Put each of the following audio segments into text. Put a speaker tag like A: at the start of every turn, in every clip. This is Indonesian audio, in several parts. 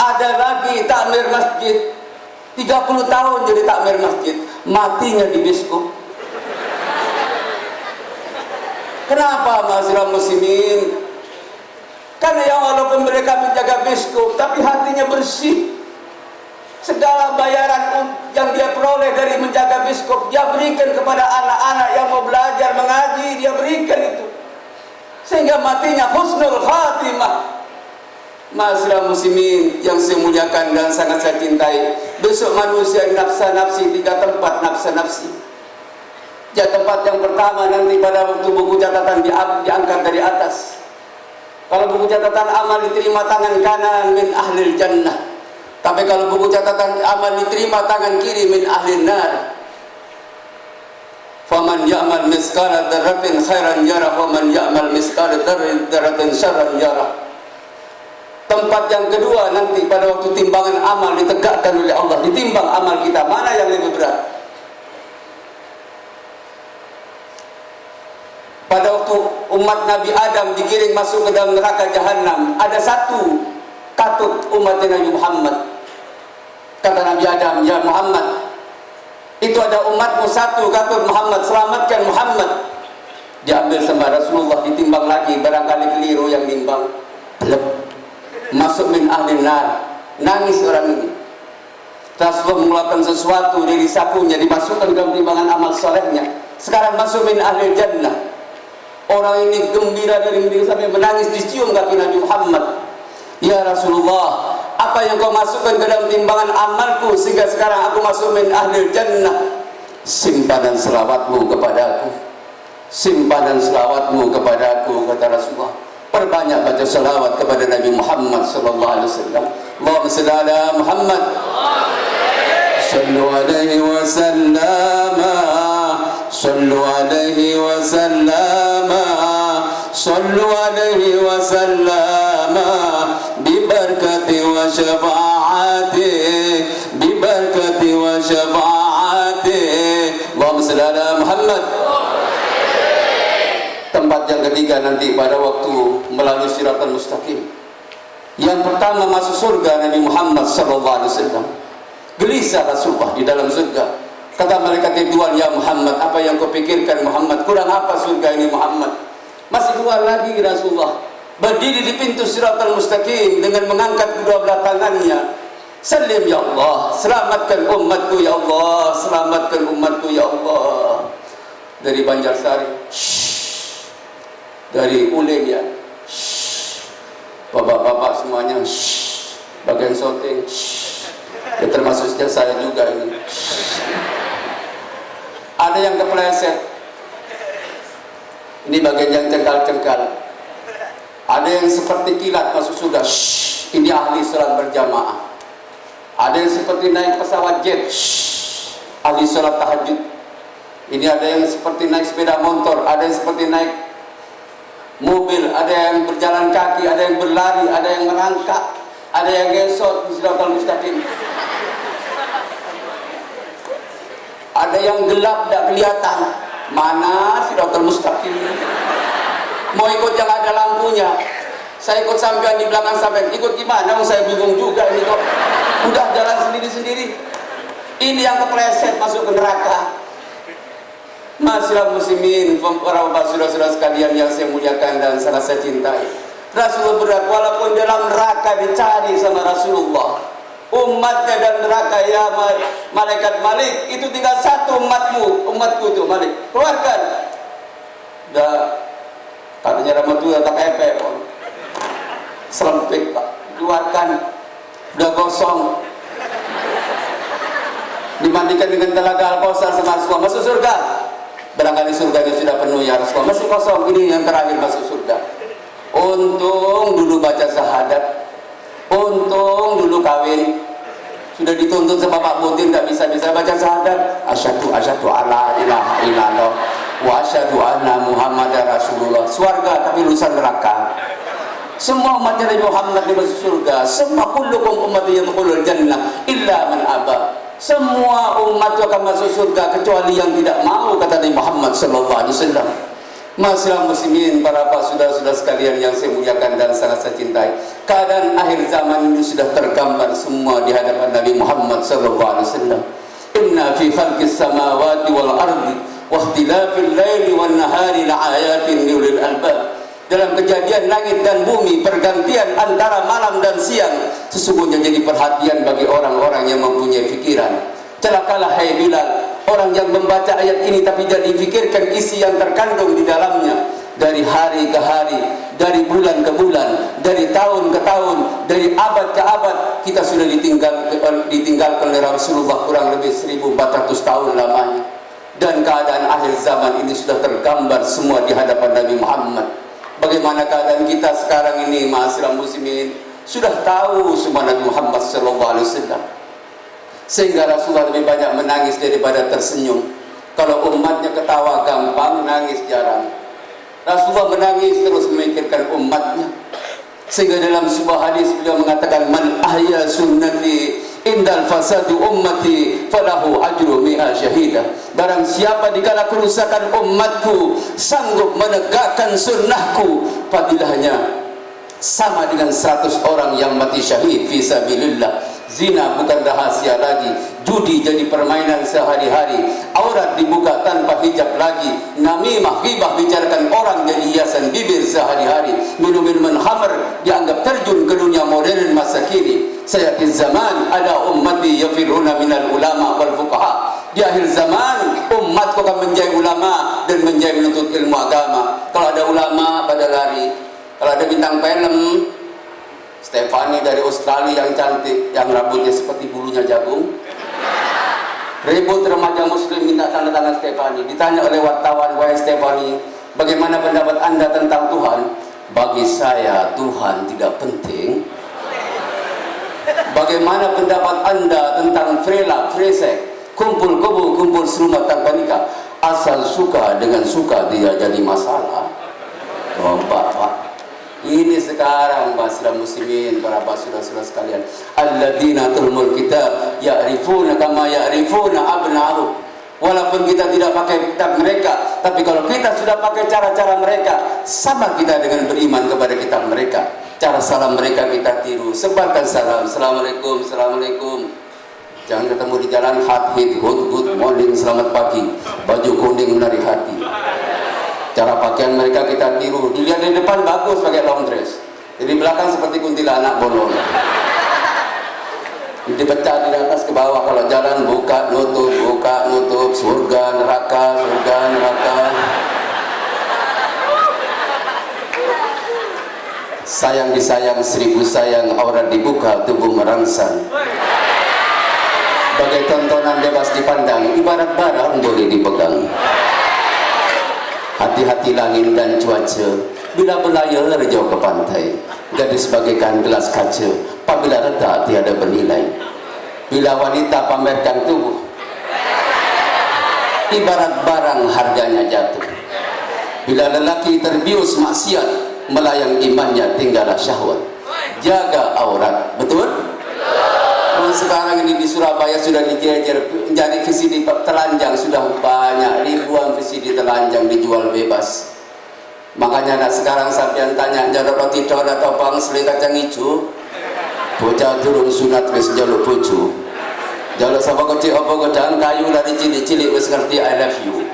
A: Ada lagi takmir masjid, 30 tahun jadi takmir masjid, matinya di biskop. Kenapa ma'asyiral muslimin? Karena yang walaupun mereka menjaga biskop, tapi hatinya bersih. Segala bayaran yang dia peroleh dari menjaga biskop, dia berikan kepada anak-anak yang mau belajar mengaji, dia berikan itu. Sehingga matinya husnul khatimah. Ma'asyiral muslimin yang saya muliakan dan sangat saya cintai, besok manusia nafsa-nafsi, 3 tempat nafsa-nafsi. Tempat yang pertama nanti pada waktu buku catatan diangkat dari atas. Kalau buku catatan amal diterima tangan kanan min ahlil jannah. Tapi kalau buku catatan amal diterima tangan kiri min ahlin nar. Faman ya'mal misqala dzarratin khairan yarah wa man ya'mal misqala dzarratin syarran yarah. Tempat yang kedua nanti pada waktu timbangan amal ditegakkan oleh Allah, ditimbang amal kita, mana yang lebih berat? Pada waktu umat Nabi Adam digiring masuk ke dalam neraka jahanam, ada satu katut umat Nabi Muhammad. Kata Nabi Adam, ya Muhammad, itu ada umatmu satu katut Muhammad, selamatkan Muhammad. Diambil sama Rasulullah, ditimbang lagi, barangkali keliru yang nimbang. Belum. Masuk min ahlin nar. Nangis orang ini. Rasulullah mengeluarkan sesuatu dari sakunya, dimasukkan dalam timbangan amal solehnya. Sekarang masuk min ahlil jannah. Orang ini gembira dari diri sampai menangis, dicium kaki Nabi Muhammad. Ya Rasulullah, apa yang kau masukkan ke dalam timbangan amalku sehingga sekarang aku masuk min ahlil jannah? Simpanan selawatmu kepadaku, simpanan selawatmu kepadaku, kata Rasulullah. Perbanyak baca selawat kepada Nabi Muhammad sallallahu alaihi wasallam. Allahumma shalli ala Muhammad, sallu alaihi wasallam, sallu alaihi wasallam, sallu alaihi wasallam, bibarakati wa syafaati, bibarakati wa syafaati. Allahumma shalli ala Muhammad. Tempat yang ketiga nanti pada waktu melalui siratal mustaqim. Yang pertama masuk surga Nabi Muhammad sallallahu alaihi wasallam. Gelisah Rasulullah di dalam surga. Kata malaikat Ridwan, ya Muhammad, apa yang kau pikirkan Muhammad? Kurang apa surga ini Muhammad? Masih keluar lagi Rasulullah. Berdiri di pintu siratal mustaqim dengan mengangkat kedua belah tangannya. Salim ya Allah, selamatkan umatku ya Allah, selamatkan umatku ya Allah. Dari Banjarsari, dari Ulen ya, bapak-bapak semuanya, bagian syuting, ya termasuk saya juga ini. Ada yang kepleset, ini bagian yang cengkal-cengkal. Ada yang seperti kilat masuk surga, ini ahli salat berjamaah. Ada yang seperti naik pesawat jet, ahli salat tahajud. Ini ada yang seperti naik sepeda motor, ada yang seperti naik mobil, ada yang berjalan kaki, ada yang berlari, ada yang merangkak, ada yang gesot di siratal mustaqim. Ada yang gelap tidak kelihatan mana siratal mustaqim. Mau ikut yang ada lampunya, saya ikut sampean di belakang sampean, ikut gimana? Saya bingung juga ini kok. Udah jalan sendiri-sendiri. Ini yang kepleset masuk ke neraka. Ma'asyiral muslimin, para saudara-saudara sekalian yang saya muliakan dan sangat saya cintai. Rasulullah berat, walaupun dalam neraka dicari sama Rasulullah, umatnya dan neraka, ya malaikat Malik, itu tinggal satu umatku itu Malik, keluarkan. Udah katanya Ramadhan tak epek, selempik, keluarkan. Udah gosong, dimandikan dengan telaga Al-Kausar sama Rasulullah, masuk surga. Barangkali surganya sudah penuh ya Rasulullah, masih kosong, ini yang terakhir masuk surga. Untung dulu baca syahadat, untung dulu kawin, sudah dituntut sama Pak Mutin tidak bisa baca syahadat. Asyhadu alla ilaha illallah wa asyhadu anna Muhammadar Rasulullah. Surga tapi lulusan neraka. Semua umatnya Nabi Muhammad di masuk surga. Semua kullukum ummati yadkhulul jannah illa man aba. Semua umat itu akan masuk surga kecuali yang tidak mau, kata Nabi Muhammad sallallahu alaihi wasallam. Masyaallah muslimin, para saudara-saudara sekalian yang saya muliakan dan sangat saya cintai, keadaan akhir zaman ini sudah tergambar semua di hadapan Nabi Muhammad sallallahu alaihi wasallam. Inna fi khalqis samawati wal ardi wa ikhtilafil laili wan nahari laayatin liulil albab. Dalam kejadian langit dan bumi, pergantian antara malam dan siang, sesungguhnya jadi perhatian bagi orang-orang yang mempunyai fikiran. Celakalah hai Bilal, orang yang membaca ayat ini tapi tidak dipikirkan isi yang terkandung di dalamnya. Dari hari ke hari, dari bulan ke bulan, dari tahun ke tahun, dari abad ke abad, kita sudah ditinggalkan oleh Rasulullah kurang lebih 1400 tahun lamanya. Dan keadaan akhir zaman ini sudah tergambar semua di hadapan Nabi Muhammad. Bagaimana keadaan kita sekarang ini, ma'asyiral muslimin? Sudah tahu semua Nabi Muhammad sallallahu alaihi wasallam. Sehingga Rasulullah lebih banyak menangis daripada tersenyum. Kalau umatnya ketawa gampang, nangis jarang. Rasulullah menangis terus memikirkan umatnya. Sehingga dalam sebuah hadis beliau mengatakan, man ahya sunnati indal fasadu ummati falahu ajru mi'a syahidah. Barang siapa dikala kerusakan umatku sanggup menegakkan sunnahku, fadilahnya sama dengan 100 orang yang mati syahid fi sabilillah. Zina bukan rahasia lagi, judi jadi permainan sehari-hari, aurat dibuka tanpa hijab lagi, namimah, ghibah bicarakan orang jadi hiasan bibir sehari-hari, minum-minuman khamr dianggap terjun ke dunia modern masa kini. Sayati zaman ada ummati yafiruna minal ulama wal fuqaha. Di akhir zaman umatku akan menjadi ulama dan menjadi menuntut ilmu agama. Kalau ada ulama pada lari, kalau ada bintang film Stephanie dari Australia yang cantik, yang rambutnya seperti bulunya jagung, ribut remaja muslim minta tanda tangan Stephanie. Ditanya oleh wartawan, wahai Stephanie, bagaimana pendapat anda tentang Tuhan? Bagi saya Tuhan tidak penting. Bagaimana pendapat anda tentang frela, fresek, kumpul kebo, kumpul serumah tanpa nikah? Asal suka dengan suka tidak jadi masalah. Oh Bapak, ini sekarang masyarakat muslimin, para saudara-saudara sekalian, alladzina tulmul kitab ya'rifuna kama ya'rifuna abna'ahum. Walaupun kita tidak pakai kitab mereka, tapi kalau kita sudah pakai cara-cara mereka, sama kita dengan beriman kepada kitab mereka. Cara salam mereka kita tiru, sebarkan salam, assalamualaikum, assalamualaikum. Jangan ketemu di jalan hit, good morning, selamat pagi, baju kuning menari hati. Cara pakaian mereka kita tiru. Dilihat di depan bagus pakai long dress, di belakang seperti kuntilanak bolong. Dipecah di atas ke bawah, kalau jalan buka nutup, surga neraka. Sayang disayang 1000 sayang, aurat dibuka tubuh merangsang. Bagai tontonan bebas dipandang, ibarat barang boleh dipegang. Hati-hati langit dan cuaca, bila berlayar jauh ke pantai, gadis bagaikan gelas kaca, apabila retak tiada bernilai. Bila wanita pamerkan tubuh, ibarat barang harganya jatuh. Bila lelaki terbius maksiat, melayang imannya tinggallah syahwat. Jaga aurat, betul? Sekarang ini di Surabaya sudah dijejer menjadi VCD telanjang, sudah banyak ribuan VCD telanjang dijual bebas. Makanya nak sekarang sampean tanya jalur roti dor atau bang sele kacang hijau, bocah turun sunat wis jalur bojo, jalur sama kecil apa gedang kayu dari cilik-cilik wis ngerti I love you.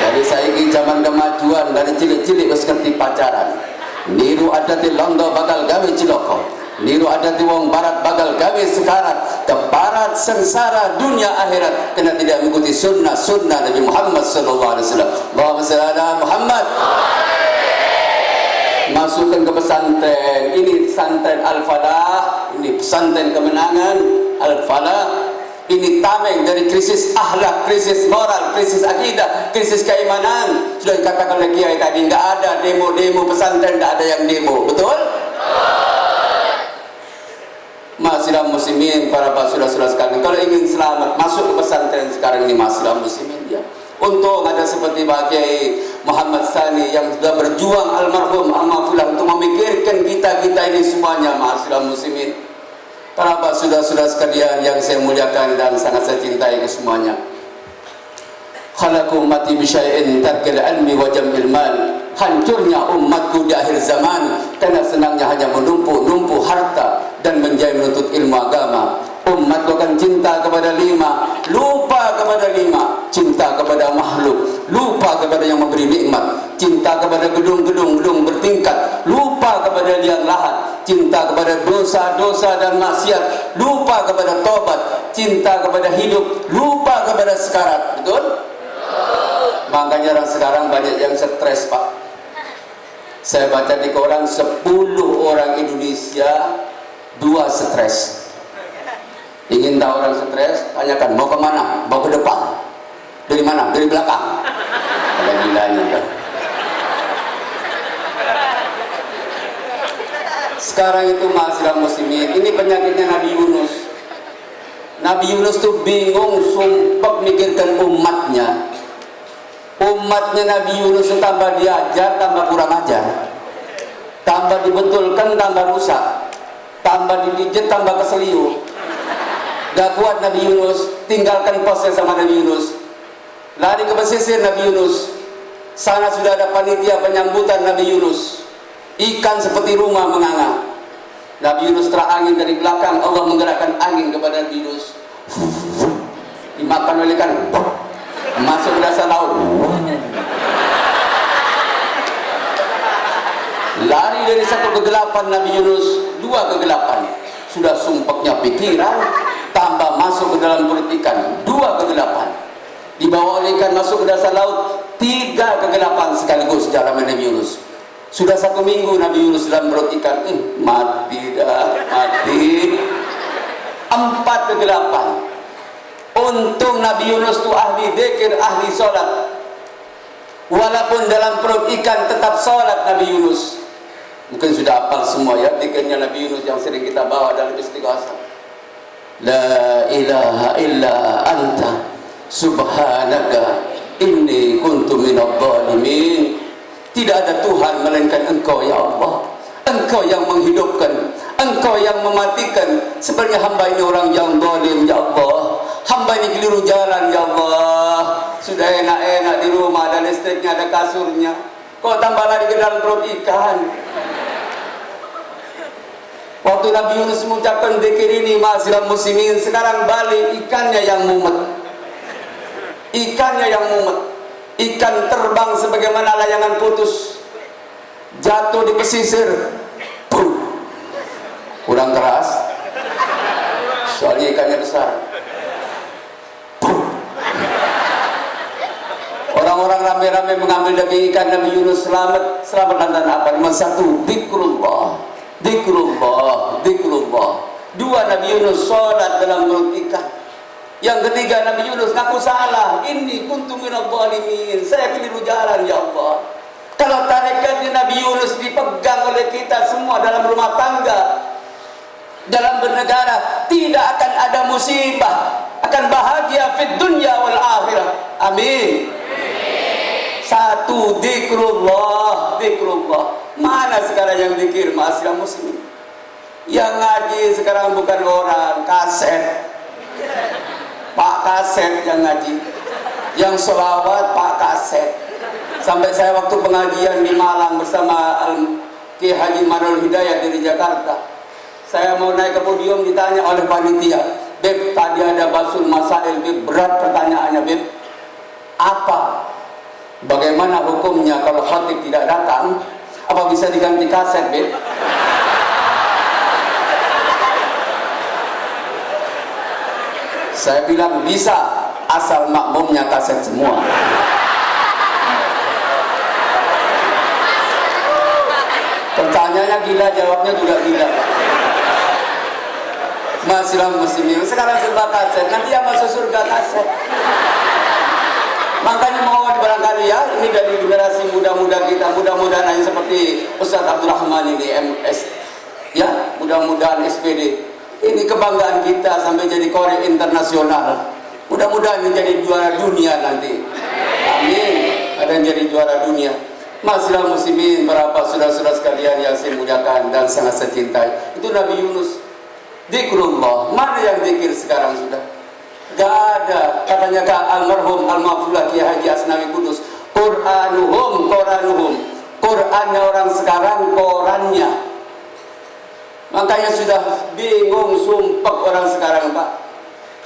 A: Jadi saya ini zaman kemajuan, dari cilik-cilik wis ngerti pacaran. Niru adati londo bakal gawe ciloko, niru adati wong barat bakal gawe sekarat, keparat sengsara dunia akhirat kena tidak mengikuti sunnah Nabi Muhammad sallallahu alaihi wasallam. Allahumma shalli ala Muhammad. Masukkan ke pesantren, ini pesantren Al-Falah, ini pesantren kemenangan Al-Falah. Ini tameng dari krisis akhlak, krisis moral, krisis akidah, krisis keimanan. Sudah dikatakan oleh Kiai tadi, nggak ada demo-demo pesantren, nggak ada yang demo, betul? Masyarakat muslimin, para saudara-saudara sekalian, kalau ingin selamat masuk ke pesantren sekarang ini, masyarakat muslimin ya. Untung ada seperti Pak Kiai Muhammad Sani yang sudah berjuang, almarhum almarhum, untuk memikirkan kita ini semuanya, masyarakat muslimin. Para saudara-saudara sekalian yang saya muliakan dan sangat saya cintai semuanya, khalaqu ummati bisyai'in tarkil ilmi wa jam'il mal. Hancurnya umatku di akhir zaman karena senangnya hanya menumpuk harta dan menjadi menuntut ilmu agama. Umatku akan cinta kepada 5, lupa kepada 5, cinta kepada makhluk, lupa kepada yang memberi nikmat, cinta kepada gedung-gedung bertingkat, lupa kepada liang lahat, cinta kepada dosa-dosa dan maksiat, lupa kepada tobat, cinta kepada hidup, lupa kepada sekarat. Betul? Makanya orang sekarang banyak yang stres, Pak. Saya baca di koran 10 orang Indonesia 2 stres. Ingin tahu orang stres? Tanyakan mau kemana? Mau ke depan. Dari mana? Dari belakang. Ada gilanya kan? Sekarang itu mahasiswa muslimin, ini penyakitnya Nabi Yunus. Nabi Yunus tuh bingung, sumpah mikirkan umatnya. Umatnya Nabi Yunus tambah diajar, tambah kurang ajar. Tambah dibetulkan, tambah rusak. Tambah dipijit, tambah keseliu. Gak kuat Nabi Yunus, tinggalkan posnya sama Nabi Yunus. Lari ke pesisir Nabi Yunus. Sana sudah ada panitia penyambutan Nabi Yunus. Ikan seperti rumah menganga. Nabi Yunus terangin dari belakang, Allah menggerakkan angin kepada Nabi Yunus. Dimakan oleh ikan, masuk ke dasar laut. Lari dari satu kegelapan Nabi Yunus, 2 kegelapan. Sudah sumpeknya pikiran, tambah masuk ke dalam perut ikan, 2 kegelapan. Dibawa oleh ikan masuk ke dasar laut, 3 kegelapan sekaligus dalam Nabi Yunus. Sudah 1 minggu Nabi Yunus dalam perut ikan, mati dah, mati. 4 kegelapan. Untung Nabi Yunus itu ahli dzikir, ahli sholat. Walaupun dalam perut ikan tetap sholat Nabi Yunus. Mungkin sudah hafal semua ya dzikirnya Nabi Yunus yang sering kita bawa dalam istighosah. La ilaha illa anta subhanaka inni kuntu minadh dhalimin. Tidak ada Tuhan melainkan Engkau ya Allah. Engkau yang menghidupkan, Engkau yang mematikan. Sebenarnya hamba ini orang yang zalim ya Allah. Hamba ini keliru jalan ya Allah. Sudah enak-enak di rumah, ada listriknya, ada kasurnya, kok tambah lagi ke dalam perut ikan. Waktu Nabi Yunus mengucapkan dzikir ini, ma'asyiral muslimin, sekarang balik ikannya yang mumet. Ikannya yang mumet. Ikan terbang sebagaimana layangan putus, jatuh di pesisir. Kurang keras, soalnya ikannya besar. Orang-orang rame-rame mengambil daging ikan Nabi Yunus, selamat lantaran apa? Nomor 1, zikrullah, zikrullah, zikrullah. 2, Nabi Yunus sholat dalam perut ikan. Yang ketiga, Nabi Yunus ngaku salah, inni kuntu minadh dhalimin, saya keliru jalan ya Allah. Kalau tarikatnya Nabi Yunus dipegang oleh kita semua dalam rumah tangga, dalam bernegara, tidak akan ada musibah, akan bahagia fid dunya wal akhirah. Amin. 1, zikrullah, zikrullah. Mana sekarang yang zikir, ma'asyiral muslimin? Yang ngaji sekarang bukan orang, kaset. Pak kaset yang ngaji, yang sholawat Pak kaset. Sampai saya waktu pengajian di Malang bersama Ki Haji Manul Hidayat dari Jakarta, saya mau naik ke podium, ditanya oleh panitia, Beb, tadi ada basul masail, Beb, berat pertanyaannya, Beb, apa? Bagaimana hukumnya kalau khatib tidak datang? Apa bisa diganti kaset, Beb? Saya bilang bisa, asal makmumnya kaset semua. Pertanyaannya gila, jawabnya juga gila. Ma'asyiral muslimin, sekarang serba kaset, nanti yang masuk surga kaset. Makanya mohon barangkali ya, ini dari generasi muda-muda kita, mudah-mudahan yang seperti Ustaz Abdul Rahman ini MS, ya, mudah-mudahan SPD. Ini kebanggaan kita sampai jadi korek internasional. Mudah-mudahan menjadi juara dunia nanti. Amin. Ada yang jadi juara dunia. Ma'asyiral muslimin, para saudara-saudara sekalian yang saya muliakan dan sangat saya cintai, itu Nabi Yunus. Zikrullah. Mana yang zikir sekarang sudah? Gak ada, katanya Kak almarhum almarhumlah Kiai Haji Asnawi Kudus, Quranuhum, Qurannya orang sekarang, korannya. Makanya sudah bingung, sumpah orang sekarang Pak.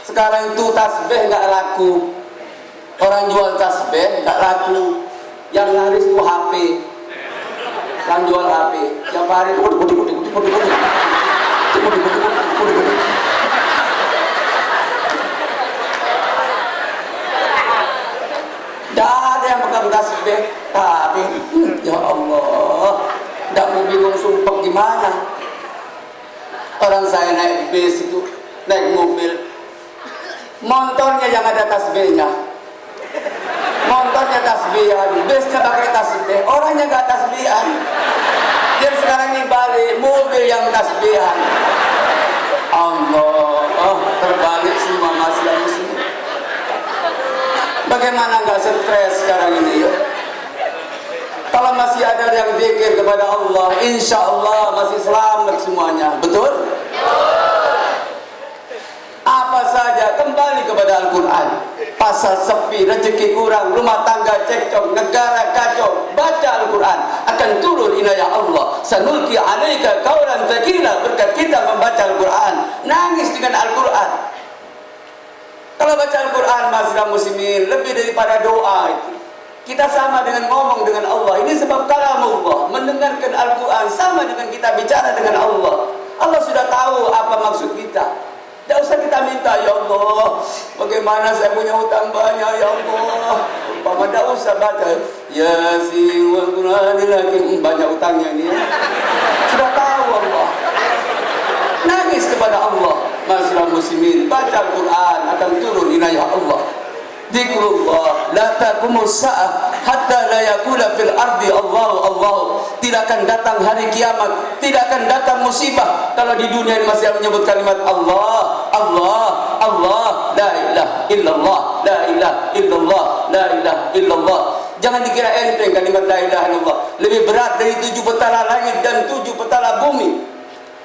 A: Sekarang itu tasbih nggak laku, orang jual tasbih nggak laku, yang laris itu HP, yang jual HP, tiap hari tidak ada yang pegang tasbih, tapi ya Allah, tidak mau bingung sumpah gimana. Orang saya naik bis itu, naik mobil, motornya yang ada tasbihnya, motornya tasbihan, bisnya pakai tasbih, orangnya gak tasbihan. Dia sekarang ini balik, mobil yang tasbihan. Allah, terbalik semua masalah muslim. Bagaimana nggak stres sekarang ini? Yuk, kalau masih ada yang zikir kepada Allah, insya Allah masih selamat semuanya. Betul? Apa saja kembali kepada Al-Quran. Pasar sepi, rezeki kurang, rumah tangga cekcok, negara kacau, baca Al-Quran, akan turun inayah Allah. Sanulki alaika qaulan tsaqila, berkat kita membaca Al-Quran, nangis dengan Al-Quran. Kalau baca Al-Quran, masyarakat muslimin, lebih daripada doa itu. Kita sama dengan ngomong dengan Allah. Ini sebab kalamullah, mendengarkan Al-Quran sama dengan kita bicara dengan Allah. Allah sudah tahu apa maksud kita. Tidak usah kita minta, ya Allah, bagaimana saya punya hutang banyak, ya Allah. Umpama tidak usah baca Yasin wal Qur'anil Hakim, banyak hutangnya ini. Sudah tahu Allah. Nangis kepada Allah. Masyarakat muslimin, baca Al-Quran, akan turun inayah Allah. Zikrullah la taqumus sa'ah hatta la yakula fil ardi Allahu Allah. Tidak akan datang hari kiamat, tidak akan datang musibah kalau di dunia ini masih menyebut kalimat Allah, Allah, Allah, la ilaha illallah, la ilaha illallah, la ilaha illallah. Jangan dikira enteng kalimat la ilaha illallah. Lebih berat dari 7 petala langit dan 7 petala bumi.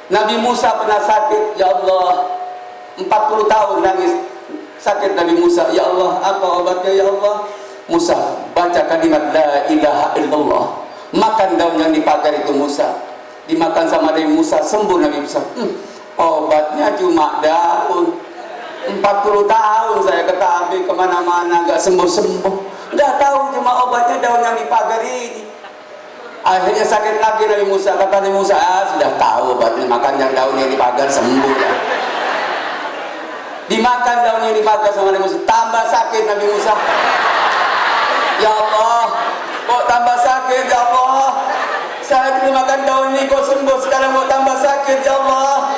A: Nabi Musa pernah sakit, ya Allah, 40 tahun nangis. Sakit Nabi Musa, ya Allah, apa obatnya ya Allah? Musa baca kalimat la ilaha illallah, makan daun yang dipagar itu Musa, dimakan sama Nabi Musa, sembuh Nabi Musa. Obatnya cuma daun. 40 tahun saya ketahui kemana-mana gak sembuh-sembuh, udah tahu cuma obatnya daun yang dipagar ini. Akhirnya sakit lagi Nabi Musa, kata Nabi Musa, sudah tahu obatnya, makan yang daun yang dipagar sembuh ya. Dimakan daun yang dipagar sama Nabi Musa, tambah sakit Nabi Musa. Ya Allah, kok tambah sakit ya Allah? Saya dulu makan daun ini kok sembuh, sekarang kok tambah sakit ya Allah?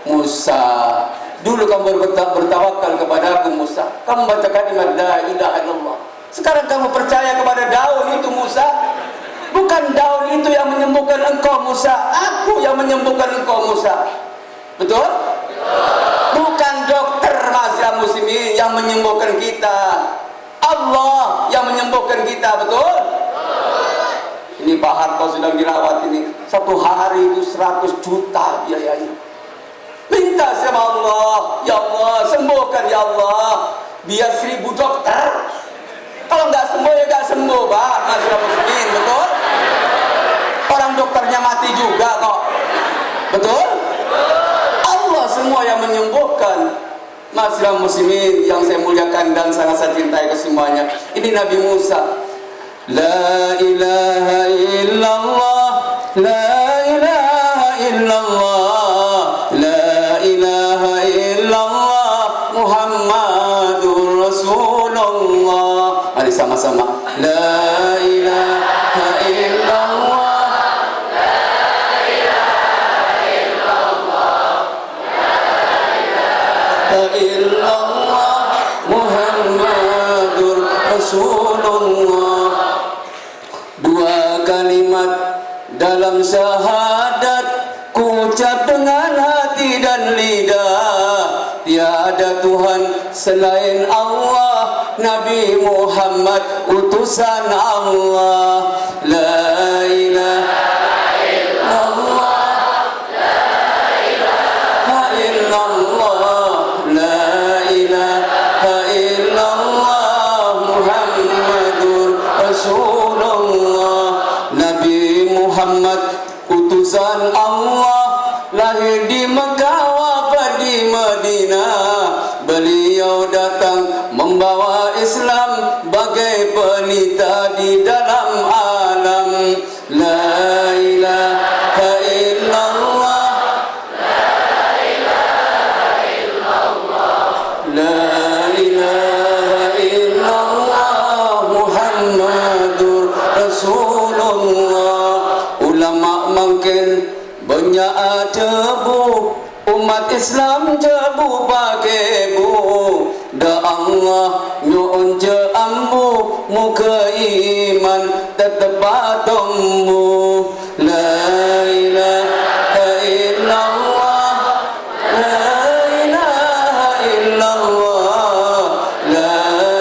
A: Musa, dulu kamu bertawakal kepada aku Musa, kamu baca kalimat la ilaha illallah. Sekarang kamu percaya kepada daun itu Musa? Bukan daun itu yang menyembuhkan engkau Musa, aku yang menyembuhkan engkau Musa. Betul? Bukan dokter masyarakat muslimin yang menyembuhkan kita, Allah yang menyembuhkan kita. Betul? Ini Pak Harto sedang dirawat ini, satu hari itu 100 juta biayanya. Minta sama Allah, ya Allah sembuhkan ya Allah. Biar 1000 dokter, kalau nggak sembuh ya nggak sembuh Pak masyarakat muslimin. Betul? Orang dokternya mati juga kok. Betul? Allah semua yang menyembuhkan. Masyarakat muslimin yang saya muliakan dan sangat saya cintai kesemuanya. Ini Nabi Musa. La ilaha illallah, la ilaha illallah, la ilaha illallah, Muhammadur Rasulullah. Mari sama-sama. La ilaha illallah, illallah, Muhammadur Rasulullah. Dua kalimat dalam syahadat ku ucap dengan hati dan lidah. Tiada Tuhan selain Allah, Nabi Muhammad utusan Allah. La ilaha illallah, la ilaha Madinah. Beliau datang membawa Islam bagai pelita di dalam alam. La ilaha illallah, la ilaha illallah, Muhammadur Rasulullah. Ulama makin banyak debu, umat Islam jebu pakai bu. Da Allah nyuun je ambu, muka iman tetap patommu. La ilaha illallah, la ilaha illallah, la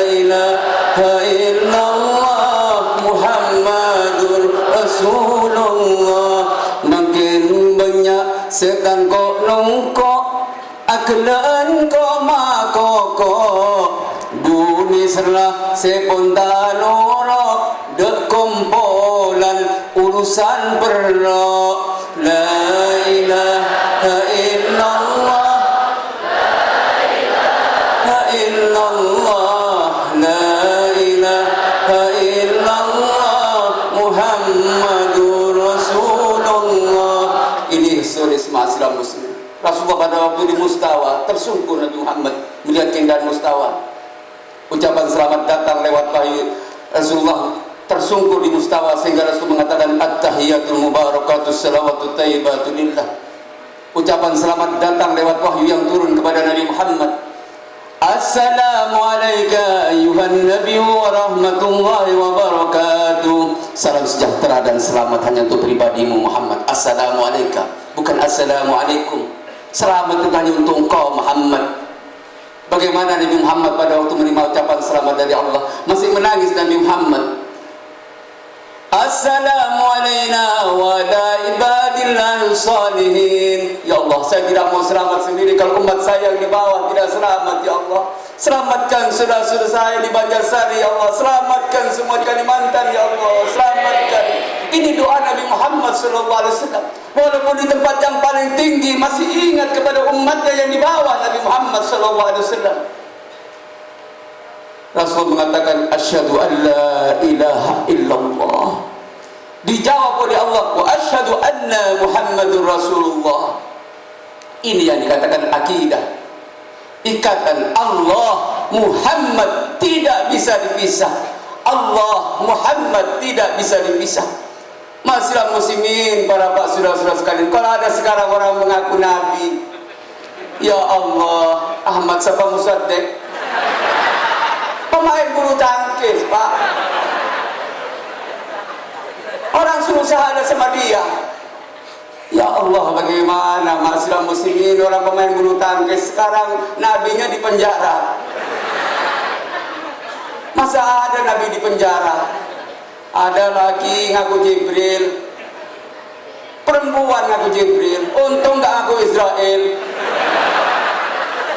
A: ilaha illallah, Muhammadur Rasulullah. Makin banyak setan kok nongkok, aklan kok makoko. Bumi serlah sepontanoro, dek kompolan urusan perlo. La ilaha illallah, la illallah, la ilaha illallah, Muhammadur Rasulullah. Ini historis Islam Muslim. Rasulullah pada waktu di Mustawa tersungkur Nabi Muhammad melihat keindahan Mustawa. Ucapan selamat datang lewat wahyu. Rasulullah tersungkur di Mustawa sehingga Rasul mengatakan at-tahiyatul mubarakatus salawatut thayyibatu lillah. Ucapan selamat datang lewat wahyu yang turun kepada Nabi Muhammad. Assalamu alayka ayyuhan nabiy wa rahmatullahi wa barakatuh. Salam sejahtera dan selamat hanya untuk pribadimu Muhammad. Assalamu alayka, bukan assalamu alaikum. Selamat itu hanya untuk engkau Muhammad. Bagaimana Nabi Muhammad pada waktu menerima ucapan selamat dari Allah? Masih menangis Nabi Muhammad. Assalamu alayna wa ala ibadillahi salihin. Ya Allah, saya tidak mau selamat sendiri kalau umat saya yang di bawah tidak selamat. Ya Allah, selamatkan saudara-saudara saya di Banjarsari. Ya Allah, selamatkan semua di Kalimantan. Ya Allah, selamatkan. Ini doa Nabi Muhammad SAW. Walaupun di tempat yang paling tinggi masih ingat kepada umatnya yang di bawah Nabi Muhammad SAW. Rasul mengatakan asyhadu an la ilaha illallah. Dijawab oleh Allah, wa asyhadu anna Muhammadur Rasulullah. Ini yang dikatakan akidah. Ikatan Allah Muhammad tidak bisa dipisah. Allah Muhammad tidak bisa dipisah. Masyarakat muslimin, para pak saudara-saudara sekalian, kalau ada sekarang orang mengaku nabi, ya Allah, Ahmad Safa Musaddiq, pemain bulu tangkis pak, orang suruh syahadat sama dia. Ya Allah, bagaimana masyarakat muslimin, orang pemain bulu tangkis sekarang nabinya di penjara. Masa ada nabi di penjara? Ada lagi ngaku Jibril, perempuan ngaku Jibril. Untung gak ngaku Israel.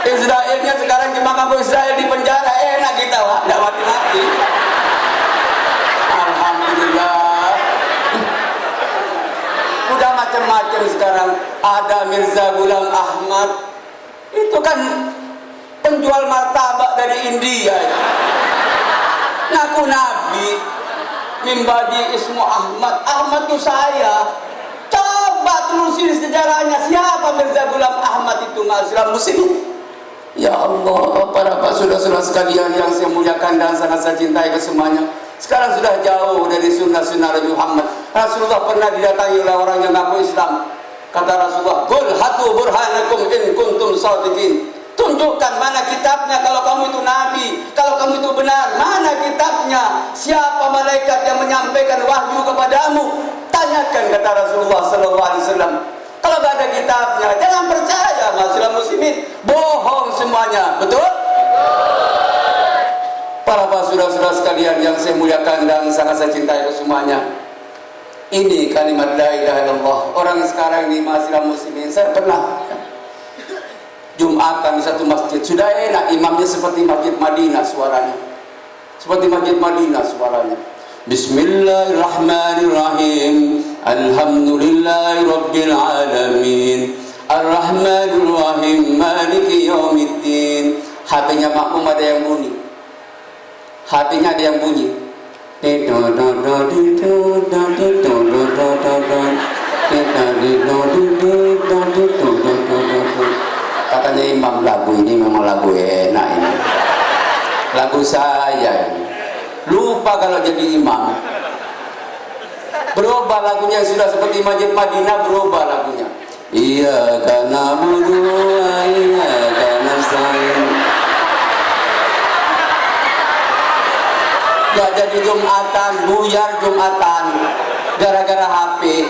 A: Israelnya sekarang cuma ngaku Israel di penjara, enak kita wah, gak mati-mati. Alhamdulillah. Udah macam-macam sekarang. Ada Mirza Ghulam Ahmad, itu kan penjual martabak dari India. Ngaku nabi. Mimbaji ismu Ahmad. Ahmad itu saya. Coba telusuri sejarahnya, siapa Mirza Ghulam Ahmad itu masyarakat muslim. Ya Allah, para pak saudara-saudara sekalian yang saya muliakan dan sangat saya cintai kesemuanya, sekarang sudah jauh dari sunnah-sunnah Nabi Muhammad. Rasulullah pernah didatangi oleh orang yang mengaku Islam. Kata Rasulullah, qul hatu burhanakum in kuntum shadiqin. Tunjukkan mana kitabnya kalau kamu itu nabi, kalau kamu itu benar. Mana kitabnya? Siapa malaikat yang menyampaikan wahyu kepadamu? Tanyakan, kata Rasulullah SAW. Kalau gak ada kitabnya, jangan percaya masyarakat muslimin. Bohong semuanya, betul? Para saudara-saudara sekalian yang saya muliakan dan sangat saya cintai semuanya, ini kalimat la ilaha illallah. Orang sekarang ini masyarakat muslimin, saya pernah Jumatan di satu masjid, sudah enak, imamnya seperti masjid Madinah suaranya, seperti masjid Madinah suaranya. Bismillahirrahmanirrahim. Alhamdulillahi rabbil alamin. Ar-Rahmanir Rahim. Maliki HP-nya makmum ada yang bunyi, HP-nya ada yang bunyi. Katanya imam, lagu ini memang lagu enak ini, lagu saya ini. Lupa kalau jadi imam, berubah lagunya, sudah seperti Masjid Madinah, berubah lagunya. Iya karena berdua, iya karena saya. Gak jadi Jumatan, buyar Jumatan gara-gara HP.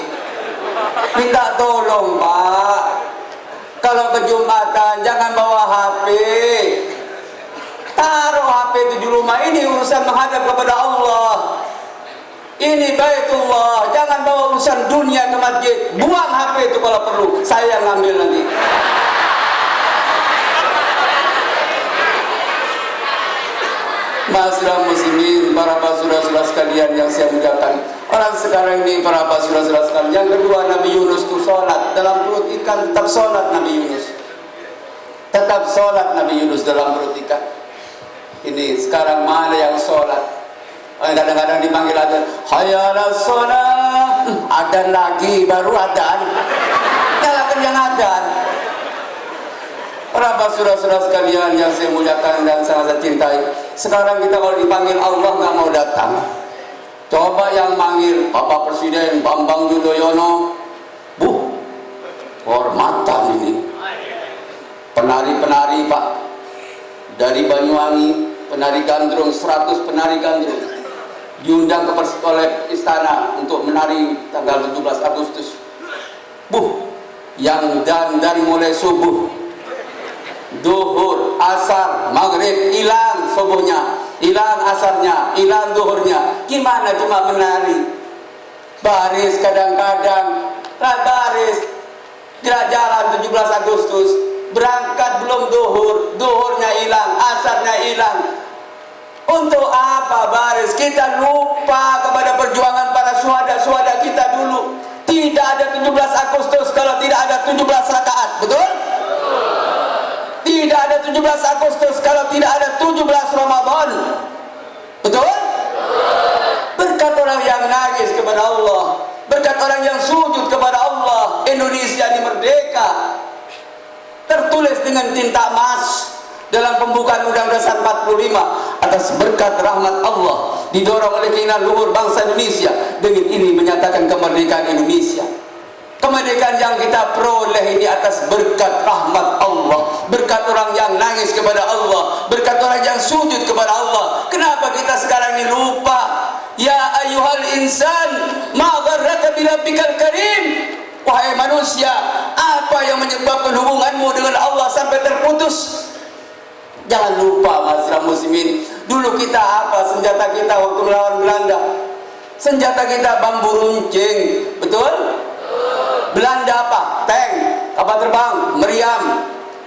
A: Minta tolong Pak, kalau ke Jumatan jangan bawa HP, taruh HP itu di rumah. Ini urusan menghadap kepada Allah, ini Baitullah. Jangan bawa urusan dunia ke masjid. Buang HP itu kalau perlu, saya yang ngambil nanti. Masyarakat muslimin, para basura-basura sekalian yang saya muliakan, orang sekarang ini para basura-basura sekalian. Yang kedua, Nabi Yunus itu sholat dalam perut ikan, tetap sholat Nabi Yunus, tetap sholat Nabi Yunus dalam perut ikan. Ini sekarang mana yang sholat? Kadang-kadang dipanggil adzan, hayya 'alas shalah, adzan lagi, baru adzan, nyalakan yang adzan. Para basura-basura sekalian yang saya muliakan dan sangat saya cintai, sekarang kita kalau dipanggil Allah nggak mau datang. Coba yang manggil Bapak Presiden Bambang Yudhoyono, hormatan ini. Penari-penari Pak dari Banyuwangi, penari gandrung, 100 penari gandrung diundang oleh istana untuk menari tanggal 17 Agustus. Yang dandan mulai subuh, duhur, asar, maghrib, hilang subuhnya, hilang asarnya, hilang duhurnya. Gimana cuma menari? Baris kadang-kadang, baris, tidak jalan 17 Agustus, berangkat belum duhur, duhurnya hilang, asarnya hilang. Untuk apa baris? Kita lupa kepada perjuangan para syuhada-syuhada kita dulu. Tidak ada 17 Agustus kalau tidak ada 17 rakaat, betul? Tidak ada 17 Agustus kalau tidak ada 17 Ramadan, betul? Berkat orang yang nangis kepada Allah, berkat orang yang sujud kepada Allah, Indonesia ini merdeka. Tertulis dengan tinta emas dalam pembukaan Undang-Undang Dasar 45, atas berkat rahmat Allah didorong oleh keinginan luhur bangsa Indonesia. Dengan ini menyatakan kemerdekaan Indonesia. Kemerdekaan yang kita peroleh ini atas berkat rahmat Allah, berkat orang yang nangis kepada Allah, berkat orang yang sujud kepada Allah. Kenapa kita sekarang ini lupa? Ya ayyuhal insan, ma gharraka birabbikal karim. Wahai manusia, apa yang menyebabkan hubunganmu dengan Allah sampai terputus? Jangan lupa masyarakat muslimin, dulu kita apa senjata kita waktu melawan Belanda? Senjata kita bambu runcing, betul? Belanda apa? Tank, kapal terbang, meriam,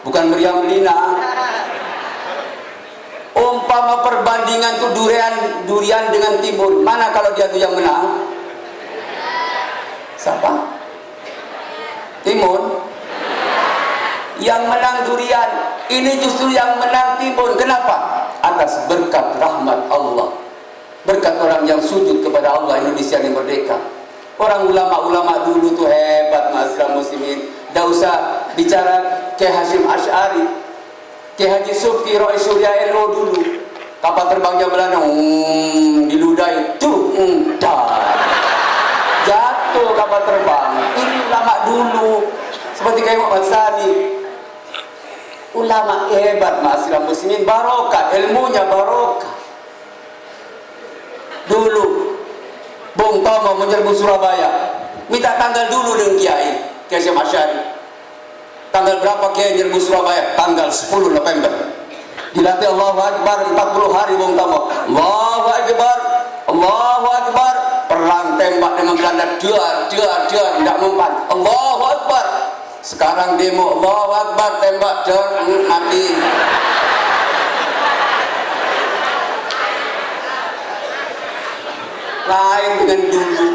A: bukan meriam Belina. Umpama perbandingan tuh durian dengan timun, mana kalau dia tuh yang menang? Siapa? Timun. Yang menang durian, ini justru yang menang timun. Kenapa? Atas berkat rahmat Allah, berkat orang yang sujud kepada Allah, Indonesia ini merdeka. Orang ulama-ulama dulu tuh hebat masyarakat muslimin. Tidak usah bicara Kiai Hasyim Asy'ari, Kiai Haji Subki Rois Surya NU dulu. Kapal terbangnya Belanda, diludahi, jatuh kapal terbang. Ini ulama dulu, seperti Kiai Muhammad Sani. Ulama hebat masyarakat muslimin, barokah ilmunya, barokah. Dulu Bung Tomo menyerbu Surabaya, minta tanggal dulu dengan Kiai Hasyim Asy'ari. Tanggal berapa Kiai menyerbu Surabaya? Tanggal 10 November. Dilatih Allahu Akbar 40 hari Bung Tomo. Allahu Akbar, Allahu Akbar. Perang tembak dengan Belanda, tidak mempan. Allahu Akbar. Sekarang demo Allahu Akbar, tembak, mati. Lain dengan dulu.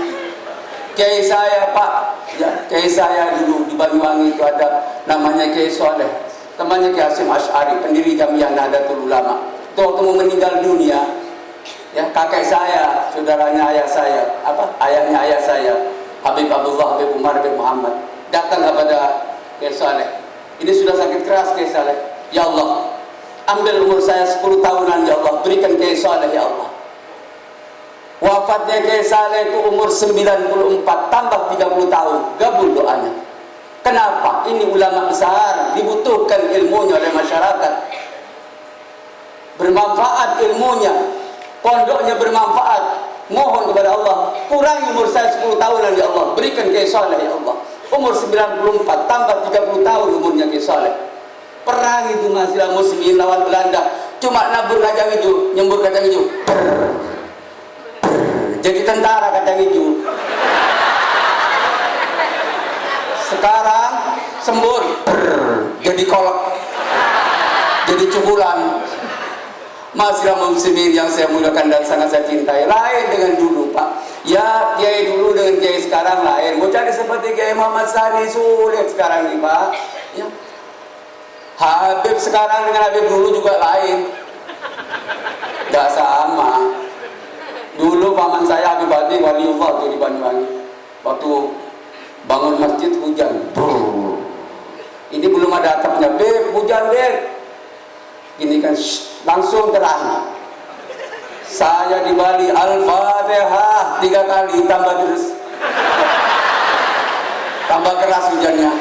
A: Kiai saya Pak, ya, Kiai saya dulu di Banyuwangi itu ada namanya Kiai Soleh. temannya Ki Hasyim Asy'ari, pendiri Jamiah Nahdlatul Ulama. Itu waktu mau meninggal dunia, ya kakek saya, saudaranya ayah saya, ayahnya ayah saya, Habib Abdullah, Habib Umar, Habib Muhammad, datang kepada Kiai Saleh. Ini sudah sakit keras Kiai Saleh. Ya Allah, ambil umur saya 10 tahunan ya Allah, berikan Kiai Saleh ya Allah. Wafatnya Kiai Saleh itu umur 94 tambah 30 tahun, gabul doanya. Kenapa? Ini ulama besar, dibutuhkan ilmunya oleh masyarakat. Bermanfaat ilmunya, pondoknya bermanfaat. Mohon kepada Allah, kurangi umur saya 10 tahunan ya Allah, berikan Kiai Saleh ya Allah. Umur 94 tambah 30 tahun umurnya Kiai Saleh. Perang itu masilah muslimin lawan Belanda, cuma nabur kacang hijau, nyembur kacang hijau. Jadi tentara kacang hijau. Sekarang sembur, jadi kolak, jadi cukulan. Masih muslimin yang saya muliakan dan sangat saya cintai, lain dengan dulu Pak. Ya Kiai dulu dengan Kiai sekarang lain. Mau cari seperti Kiai Muhammad Sani sulit sekarang nih Pak. Ya. Habib sekarang dengan Habib dulu juga lain, gak sama. Dulu paman saya Habib Hadi Waliullah tuh di Banyuwangi, waktu bangun masjid hujan. Ini belum ada atapnya, Beb, hujan Beb. Gini kan, langsung terang. Saya di Bali, Al-Fatihah 3 kali, tambah terus, tambah keras hujannya.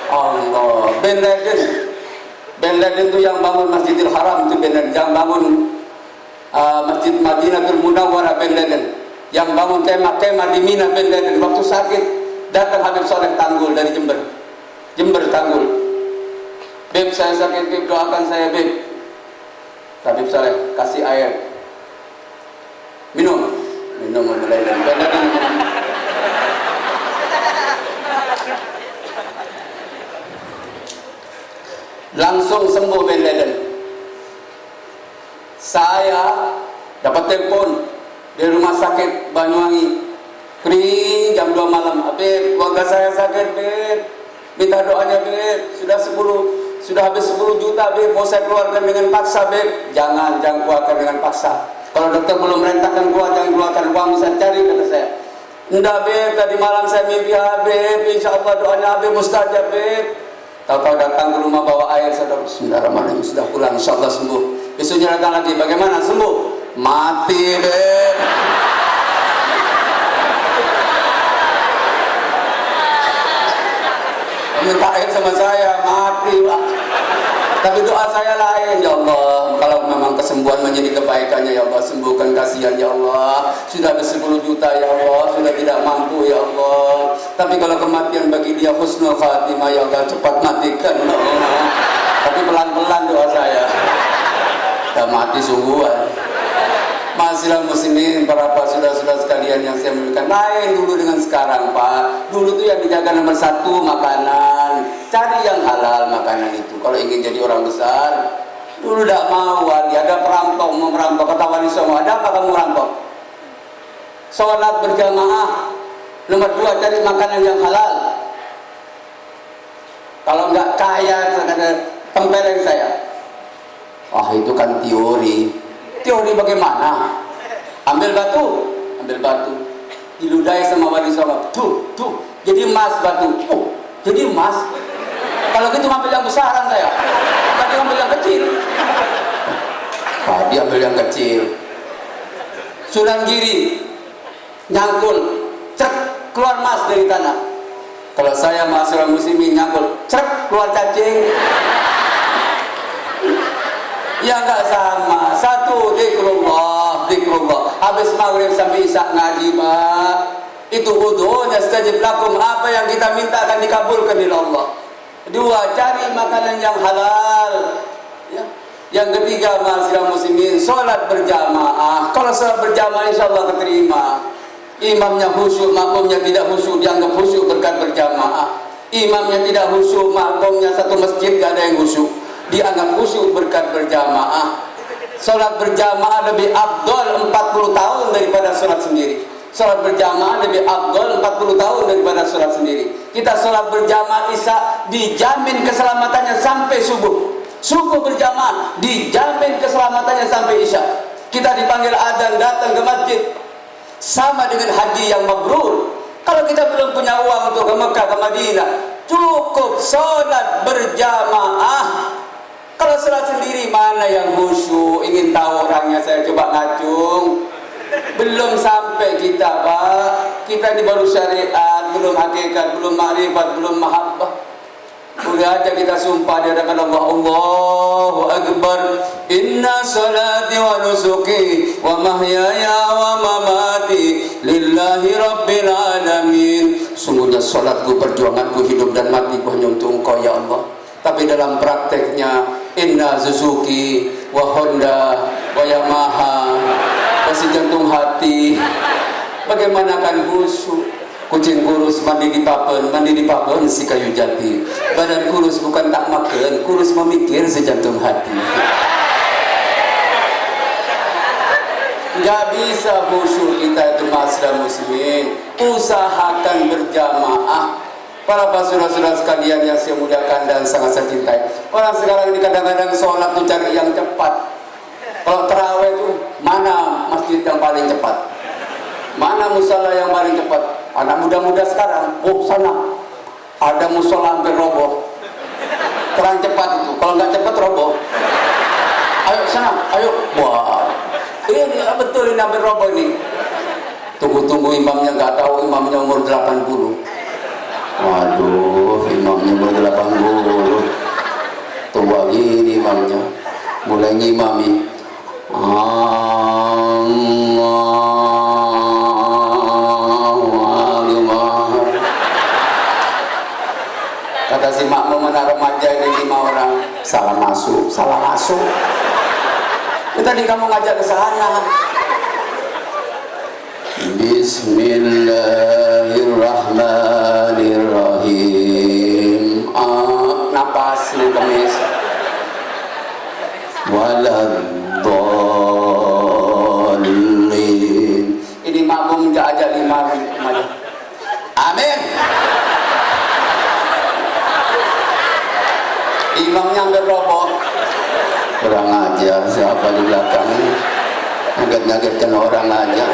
A: Allah. Ben Laden itu yang bangun Masjidil Haram, itu Ben Laden. Yang bangun Masjid Madinatul Munawwarah, Ben Laden. Yang bangun kemah-kemah di Mina, Ben Laden. Waktu sakit datang Habib Saleh Tanggul dari Jember Tanggul. Beb, saya sakit Beb, doakan saya Beb. Habib Saleh kasih air, minum Ben Laden. Langsung sembuh Ben Laden. Saya dapat telepon dari rumah sakit Banyuwangi, kering jam 2 malam. Habib, keluarga saya sakit Beb, minta doanya Beb. Sudah habis 10 juta Beb, mau saya keluarkan dengan paksa Beb. Jangan keluarkan dengan paksa. Kalau dokter belum merintahkan keluar, jangan keluarkan uang, bisa cari, kata saya. Enggak Beb, tadi malam saya mimpi Habib, insya Allah doanya Habib mustajab Beb. Tahu-tahu datang ke rumah bawa air, saudara, bismillahirrahmanirrahim, sudah pulang, insya Allah sembuh. Besoknya datang lagi, bagaimana sembuh? Mati Beb. Minta air sama saya, mati Pak. Tapi doa saya lain, ya Allah, kalau memang kesembuhan menjadi kebaikannya, ya Allah, sembuhkan, kasihan ya Allah. Sudah habis 10 juta ya Allah, sudah tidak mampu ya Allah. Tapi kalau kematian bagi dia husnul khatimah ya Allah, cepat matikan ya Allah. Tapi pelan-pelan doa saya. Sudah mati sungguhan. Masihlah muslimin, para saudara-saudara sekalian yang saya muliakan, lain dulu dengan sekarang Pak. Dulu tuh yang dijaga nomor 1 makanan, cari yang halal makanan itu. Kalau ingin jadi orang besar, dulu tidak mau wali, ada perampok mau merampok, kata wali Songo, ada apa kamu merampok? Sholat berjamaah. Nomor 2, cari makanan yang halal. Kalau nggak kaya, tempeleng saya. Wah itu kan teori. Teori bagaimana? Ambil batu, diludai sama wali Songo, tuh, jadi emas batu, jadi emas. Kalau gitu ambil yang besaran saya, tadi ambil yang kecil. Dia ambil yang kecil. Sunan Giri, nyangkul, cek keluar emas dari tanah. Kalau saya mahasiswa muslimin nyangkul, cek keluar cacing. Ya enggak sama. 1 zikrullah. Habis maghrib sampai isya ngaji Pak. Itu wudunya stajib lakum, apa yang kita minta akan dikabulkan oleh Allah. 2, cari makanan yang halal. Ya. Yang ketiga, mahasiswa muslimin, sholat berjamaah. Kalau sholat berjamaah insya Allah keterima. Imamnya khusyuk, makmumnya tidak khusyuk, dianggap khusyuk berkat berjamaah. Imamnya tidak khusyuk, makmumnya satu masjid gak ada yang khusyuk, dianggap khusyuk berkat berjamaah. Sholat berjamaah lebih afdol 40 tahun daripada sholat sendiri. Sholat berjamaah lebih afdal 40 tahun daripada sholat sendiri. Kita sholat berjamaah Isya dijamin keselamatannya sampai subuh. Subuh berjamaah dijamin keselamatannya sampai Isya. Kita dipanggil adzan datang ke masjid, sama dengan haji yang mabrur. Kalau kita belum punya uang untuk ke Mekah, ke Madinah, cukup sholat berjamaah. Kalau sholat sendiri mana yang khusyuk? Ingin tahu orangnya, saya coba ngacung. Belum sampai kita, Pak. Kita ini baru syariat, belum hakikat, belum ma'rifat, belum mahabbah. Udah aja kita sumpah di hadapan Allah, Allahu Akbar. Inna salati wa nusuki wa mahyaya wa mamati lillahi rabbil alamin. Sungguhnya salatku, perjuanganku, hidup dan matiku hanya untuk Engkau ya Allah. Tapi dalam prakteknya, inna Suzuki wa Honda wa Yamaha, masih jantung hati. Bagaimana kan khusyuk? Kucing kurus mandi di papen si kayu jati. Badan kurus bukan tak makan, kurus memikir sejantung hati. Gak bisa khusyuk kita itu masyarakat muslimin. Usahakan berjamaah. Para saudara-saudara sekalian yang saya muliakan dan sangat saya cintai, orang sekarang ini kadang-kadang sholat tuh cari yang cepat. Kalau terawih itu mana masjid yang paling cepat, mana musola yang paling cepat? Anak muda-muda sekarang, oh sana ada musola hampir roboh, terang cepat itu. Kalau nggak cepat roboh. Ayo sana, ayo. Wah, ini betul ini hampir roboh ini. Tunggu-tunggu imamnya, nggak tahu imamnya umur 80. Waduh, imamnya umur 80. Tua gini imamnya. Mulai ngimami. Kata si makmum anak remaja ini 5 orang. Salah masuk, salah masuk. Ya, tadi kamu ngajak ke sana. Bismillahirrahmanirrahim. Napas nih kemis. Waladdallin. Ini makmum nggak ajak 5 remaja. Amin. Imamnya hampir roboh. Kurang ajar, siapa di belakang ini? Ngaget-ngagetkan orang aja.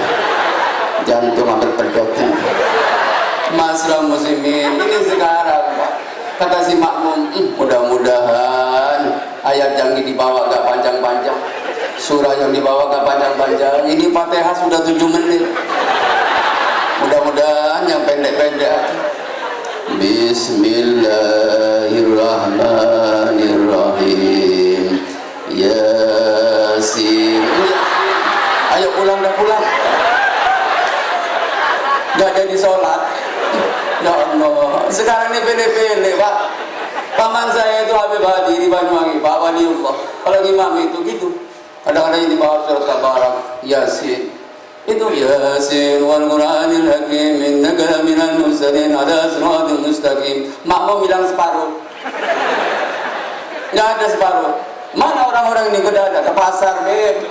A: Jantung hampir pedot. Masalah muslimin ini sekarang, Pak. Kata si makmum, mudah-mudahan ayat yang dibawa gak panjang-panjang, surah yang dibawa gak panjang-panjang. Ini Fatihah sudah 7 menit. Mudah-mudahan yang pendek-pendek. Bismillahirrahmanirrahim. Yasin. Ayo pulang dah pulang. Gak jadi sholat. Ya Allah. Sekarang ini pele-pele, Pak. Paman saya itu Habib Hadi di Banyuwangi, Pak Waliullah. Kalau imam itu gitu. Kadang-kadang ini bawa surat Tabarak, Yasin. Itu Yasin wal Qur'anil Hakim innaka minal mursalin ala siratal mustaqim. Makmum bilang separuh. Enggak ada separuh. Mana orang-orang ini ke pasar, Beb?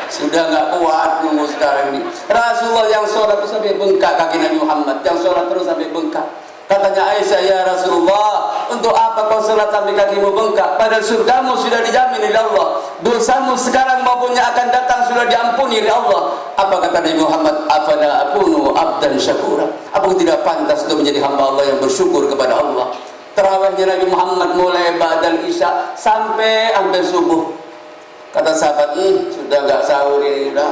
A: Sudah nggak kuat nunggu sekarang ini. Rasulullah yang sholat terus sampai bengkak kaki Nabi Muhammad, yang sholat terus sampai bengkak. Katanya Aisyah, ya Rasulullah, untuk apa kau sholat sampai kakimu bengkak? Padahal surgamu sudah dijamin oleh Allah. Dosamu sekarang maupun yang akan datang sudah diampuni oleh Allah. Apa kata Nabi Muhammad? Afala akunu abdan syakura. Aku tidak pantas untuk menjadi hamba Allah yang bersyukur kepada Allah. Terawihnya Nabi Muhammad mulai ba'dal isya sampai hampir subuh. Kata sahabat, sudah nggak sahur ini udah.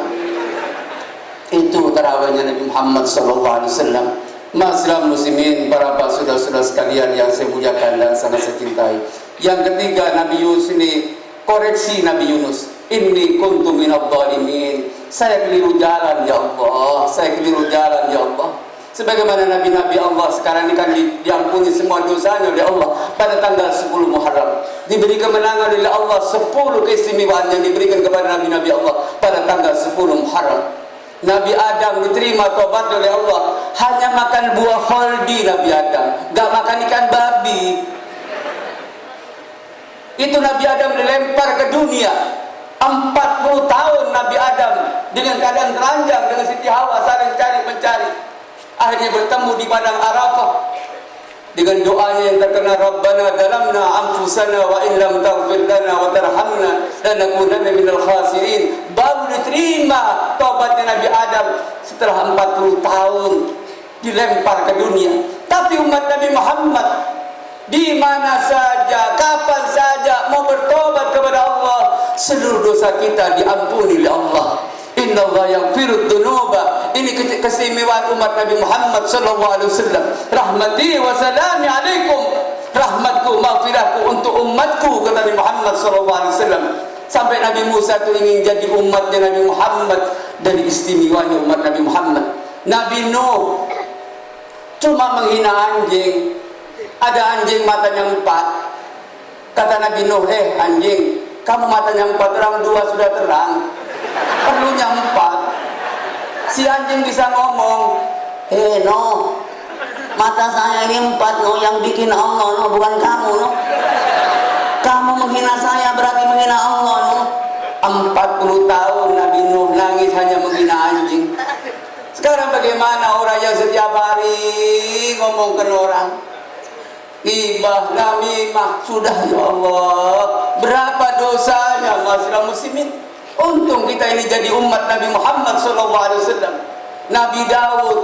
A: Itu terawihnya Nabi Muhammad SAW. Masyarakat muslimin, para saudara-saudara sekalian yang saya muliakan dan sangat saya cintai. Yang ketiga, Nabi Yunus ini koreksi Nabi Yunus. Inni kuntu minadh dhalimin. Saya keliru jalan ya Allah. Saya keliru jalan ya Allah. Sebagaimana Nabi-Nabi Allah sekarang ini kan diampuni semua dosanya oleh Allah pada tanggal 10 Muharram. Diberi kemenangan oleh Allah 10 keistimewaan yang diberikan kepada Nabi-Nabi Allah pada tanggal 10 Muharram. Nabi Adam diterima tobat oleh Allah, hanya makan buah kholdi Nabi Adam, gak makan ikan babi. Itu Nabi Adam dilempar ke dunia. 40 tahun Nabi Adam dengan keadaan telanjang dengan Siti Hawa saling cari mencari. Akhirnya bertemu di padang Arafah dengan doanya yang terkenal, Rabbana dalamna anfusana wa in lam taghfir lana wa tarhamna lanakunanna minal khasirin. Baru diterima taubatnya Nabi Adam setelah 40 tahun dilempar ke dunia. Tapi umat Nabi Muhammad di mana saja, kapan saja mau bertobat kepada Allah, seluruh dosa kita diampuni oleh Allah. Innallaha yaghfirud dzunuba. Ini keistimewaan umat Nabi Muhammad sallallahu alaihi wasallam. Rahmati wa salami alaikum. Rahmatku, maghfirahku untuk umatku, kata Nabi Muhammad sallallahu alaihi wasallam. Sampai Nabi Musa itu ingin jadi umatnya Nabi Muhammad. Dari istimewanya umat Nabi Muhammad. Nabi Nuh cuma menghina anjing. Ada anjing matanya 4. Kata Nabi Nuh, anjing, kamu matanya 4, orang 2 sudah terang, perlunya 4. Si anjing bisa ngomong, Nuh, mata saya ini 4, Nuh, yang bikin Allah, Nuh, bukan kamu, Nuh. Kamu menghina saya berarti menghina Allah, Nuh. 40 tahun Nabi Nuh nangis hanya menghina anjing. Sekarang bagaimana orang yang setiap hari ngomongkan orang, ghibah, namimah, sudah ya Allah, berapa dosanya masyarakat muslimin. Untung kita ini jadi umat Nabi Muhammad SAW. Nabi Daud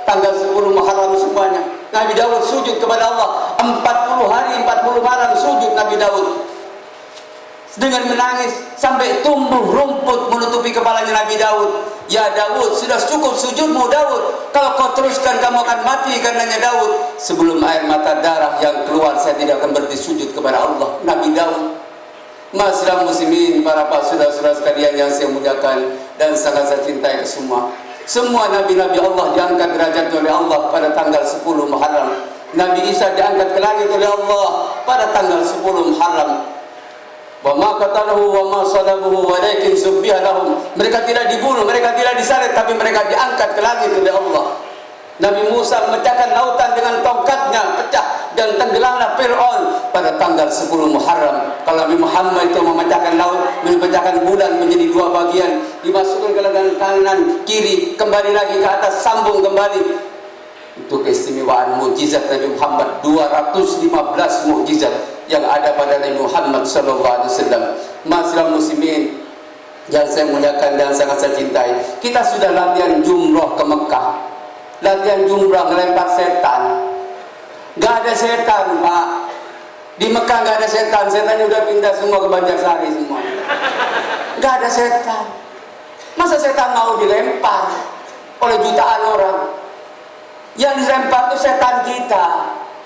A: tanggal 10 Muharram semuanya, Nabi Daud sujud kepada Allah 40 hari 40 malam sujud Nabi Daud dengan menangis sampai tumbuh rumput menutupi kepalanya Nabi Daud. Ya Daud, sudah cukup sujudmu Daud, kalau kau teruskan kamu akan mati karenanya Daud. Sebelum air mata darah yang keluar, saya tidak akan berhenti sujud kepada Allah. Nabi Daud. Masyarakat muslimin, para saudara-saudara sekalian yang saya muliakan dan sangat saya cintai ke semua. Semua nabi-nabi Allah diangkat derajat oleh Allah pada tanggal 10 Muharram. Nabi Isa diangkat ke langit oleh Allah pada tanggal 10 Muharram. Wa ma qataluhu wa ma salabuhu walakin subbiha lahum. Mereka tidak dibunuh, mereka tidak disalib, tapi mereka diangkat ke langit oleh Allah. Nabi Musa memecahkan lautan dengan tongkatnya, pecah dan tenggelamlah Fir'aun pada tanggal 10 Muharram. Kalau Nabi Muhammad itu memecahkan laut, memecahkan bulan menjadi 2 bagian, dimasukkan ke lengan kanan kiri, kembali lagi ke atas, sambung kembali. Itu keistimewaan mukjizat Nabi Muhammad. 215 mukjizat yang ada pada Nabi Muhammad sallallahu alaihi wasallam. Masyarakat muslimin yang saya muliakan dan sangat saya cintai, kita sudah latihan jumrah ke Mekah. Latihan jumrah ngelempar setan. Gak ada setan, Pak. Di Mekah gak ada setan. Setannya udah pindah semua ke Banjarsari semua. Gak ada setan. Masa setan mau dilempar oleh jutaan orang? Yang dilempar itu setan kita,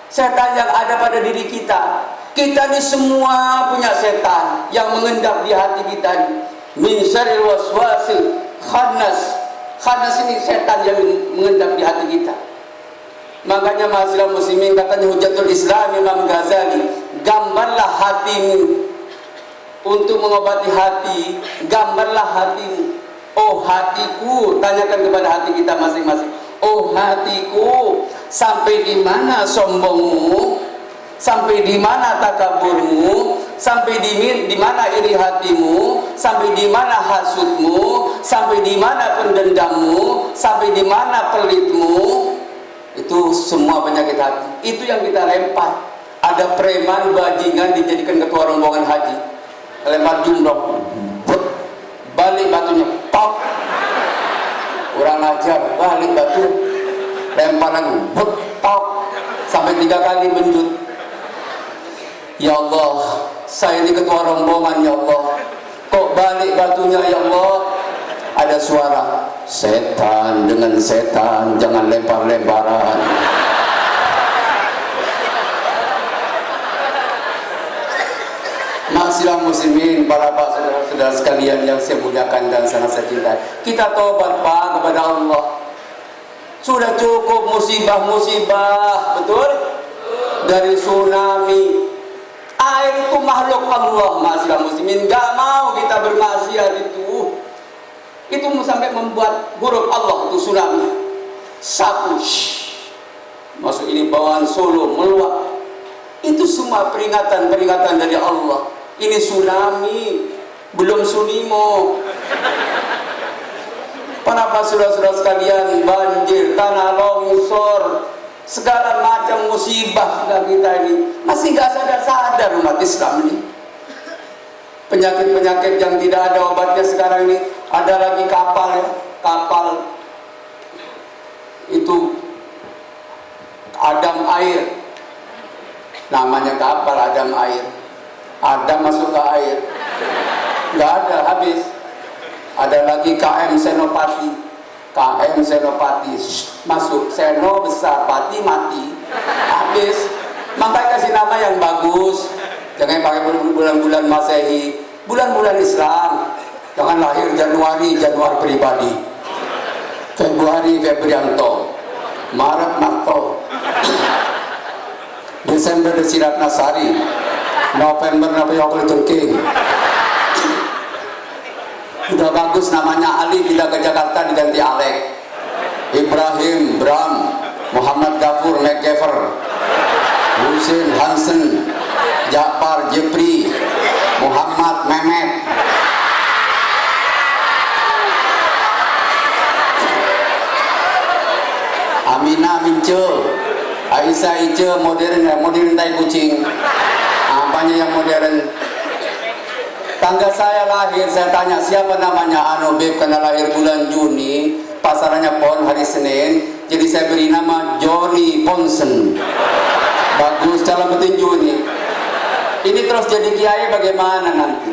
A: setan yang ada pada diri kita. Kita ini semua punya setan yang mengendap di hati kita. Min syarril waswasil khannas. Khannas ini setan yang mengendap di hati kita. Makanya masyarakat muslimin, katanya Hujatul Islam Imam Ghazali, gambarlah hatimu untuk mengobati hati. Gambarlah hatimu. Oh hatiku, tanyakan kepada hati kita masing-masing. Oh hatiku, sampai di mana sombongmu? Sampai di mana takaburmu? Sampai di mana iri hatimu? Sampai di mana hasudmu? Sampai di mana pendendammu? Sampai di mana pelitmu? Itu semua penyakit hati. Itu yang kita lempar. Ada preman bajingan dijadikan ketua rombongan haji, lempar jumroh, balik batunya, pop. Kurang ajar, balik batu, lempar lagi, pop, sampai 3 kali menjut. Ya Allah, saya ini ketua rombongan, ya Allah, kok balik batunya, ya Allah? Ada suara, setan dengan setan jangan lempar-lemparan. Masyarakat muslimin, para saudara-saudara sekalian yang saya muliakan dan sangat saya cintai, kita tobat Pak kepada Allah. Sudah cukup musibah-musibah, betul? Dari tsunami. Air itu makhluk Allah, masyarakat muslimin. Gak mau kita bermaksiat itu. Itu sampai membuat huruf Allah itu tsunami. Sapu, masuk ini bawaan Solo, meluap. Itu semua peringatan-peringatan dari Allah. Ini tsunami, belum sunimo. Kenapa saudara-saudara sekalian, banjir, tanah longsor, segala macam musibah sudah kita ini masih nggak sadar-sadar umat Islam ini. Penyakit-penyakit yang tidak ada obatnya sekarang ini. Ada lagi kapal ya, kapal itu Adam air, namanya kapal Adam air. Adam masuk ke air, nggak ada, habis. Ada lagi KM Senopati, KM Senopati masuk, Seno besar, Pati mati, habis. Makanya kasih nama yang bagus, jangan pakai bulan-bulan Masehi, bulan-bulan Islam. Jangan lahir Januari, Januari pribadi, Februari Febrianto, Maret Marto, Desember Desirat Nasari, November Nabi Turki. Udah bagus namanya Ali, pindah ke Jakarta diganti Alek. Ibrahim Bram, Muhammad Gafur McGaffer, Husin Hansen, Jafar Jepri, Muhammad Mehmet. Aminah Mince, Aisyah Ice, modern tai kucing. Apanya yang modern? Tangga saya lahir, saya tanya siapa namanya, anu beb, karena lahir bulan Juni, pasarannya Pon hari Senin, jadi saya beri nama Johnny Ponsen. Bagus, calon betul Juni. Ini terus jadi kiai bagaimana nanti?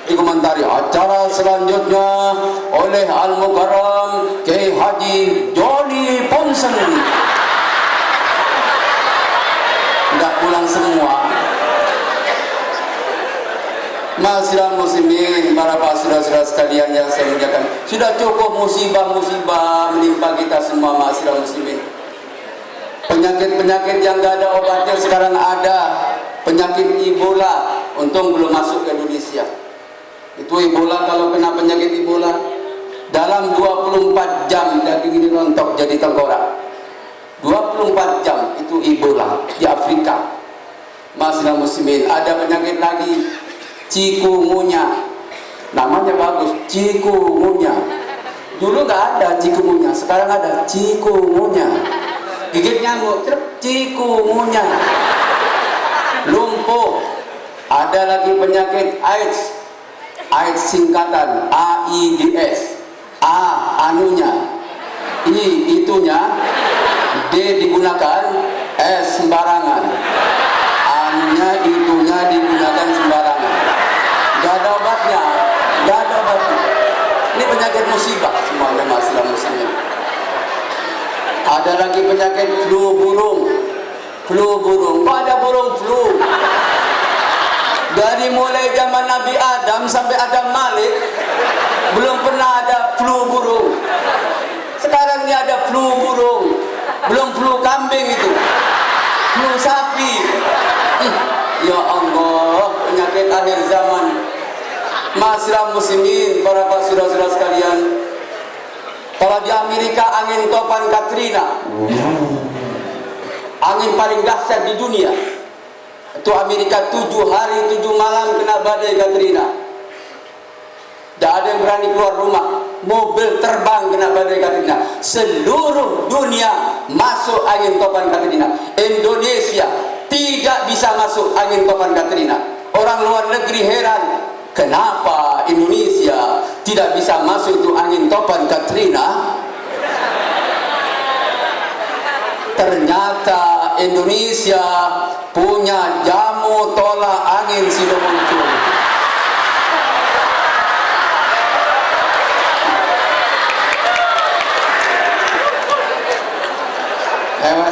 A: Dikomentari acara selanjutnya oleh Al Mukarram Kiai Haji Johnny Ponsen. Nggak pulang semua. Masyarakat muslimin, para saudara-saudara sekalian yang saya muliakan, sudah cukup musibah-musibah menimpa kita semua masyarakat muslimin. Penyakit-penyakit yang gak ada obatnya sekarang ada. Penyakit Ebola, untung belum masuk ke Indonesia. Itu Ebola, kalau kena penyakit Ebola, dalam 24 jam daging ini rontok jadi tengkorak. 24 jam itu Ebola di Afrika. Masyarakat muslimin, ada penyakit lagi, cikungunya, namanya bagus, cikungunya. Dulu nggak ada cikungunya, sekarang ada cikungunya. Gigit nyamuk, cikungunya. Lumpuh. Ada lagi penyakit AIDS, AIDS singkatan AIDS. A anunya, I itunya, D digunakan, S sembarangan. Anunya, itunya digunakan sembarangan. Gak ada obatnya, gak ada obatnya. Ini penyakit musibah semuanya masalah musibah. Ada lagi penyakit flu burung. Flu burung, kok ada burung flu? Dari mulai zaman Nabi Adam sampai Adam Malik belum pernah ada flu burung. Sekarang ini ada flu burung, belum flu kambing itu, flu sapi. Ya Allah, penyakit akhir zaman. Masyarakat muslimin, para saudara-saudara sekalian, kalau di Amerika angin topan Katrina, angin paling dahsyat di dunia, itu Amerika 7 hari 7 malam kena badai Katrina. Tidak ada yang berani keluar rumah, mobil terbang kena badai Katrina. Seluruh dunia masuk angin topan Katrina. Indonesia tidak bisa masuk angin topan Katrina. Orang luar negeri heran, kenapa Indonesia tidak bisa masuk itu angin topan Katrina? Ternyata Indonesia punya jamu tolak angin Sidomuncul.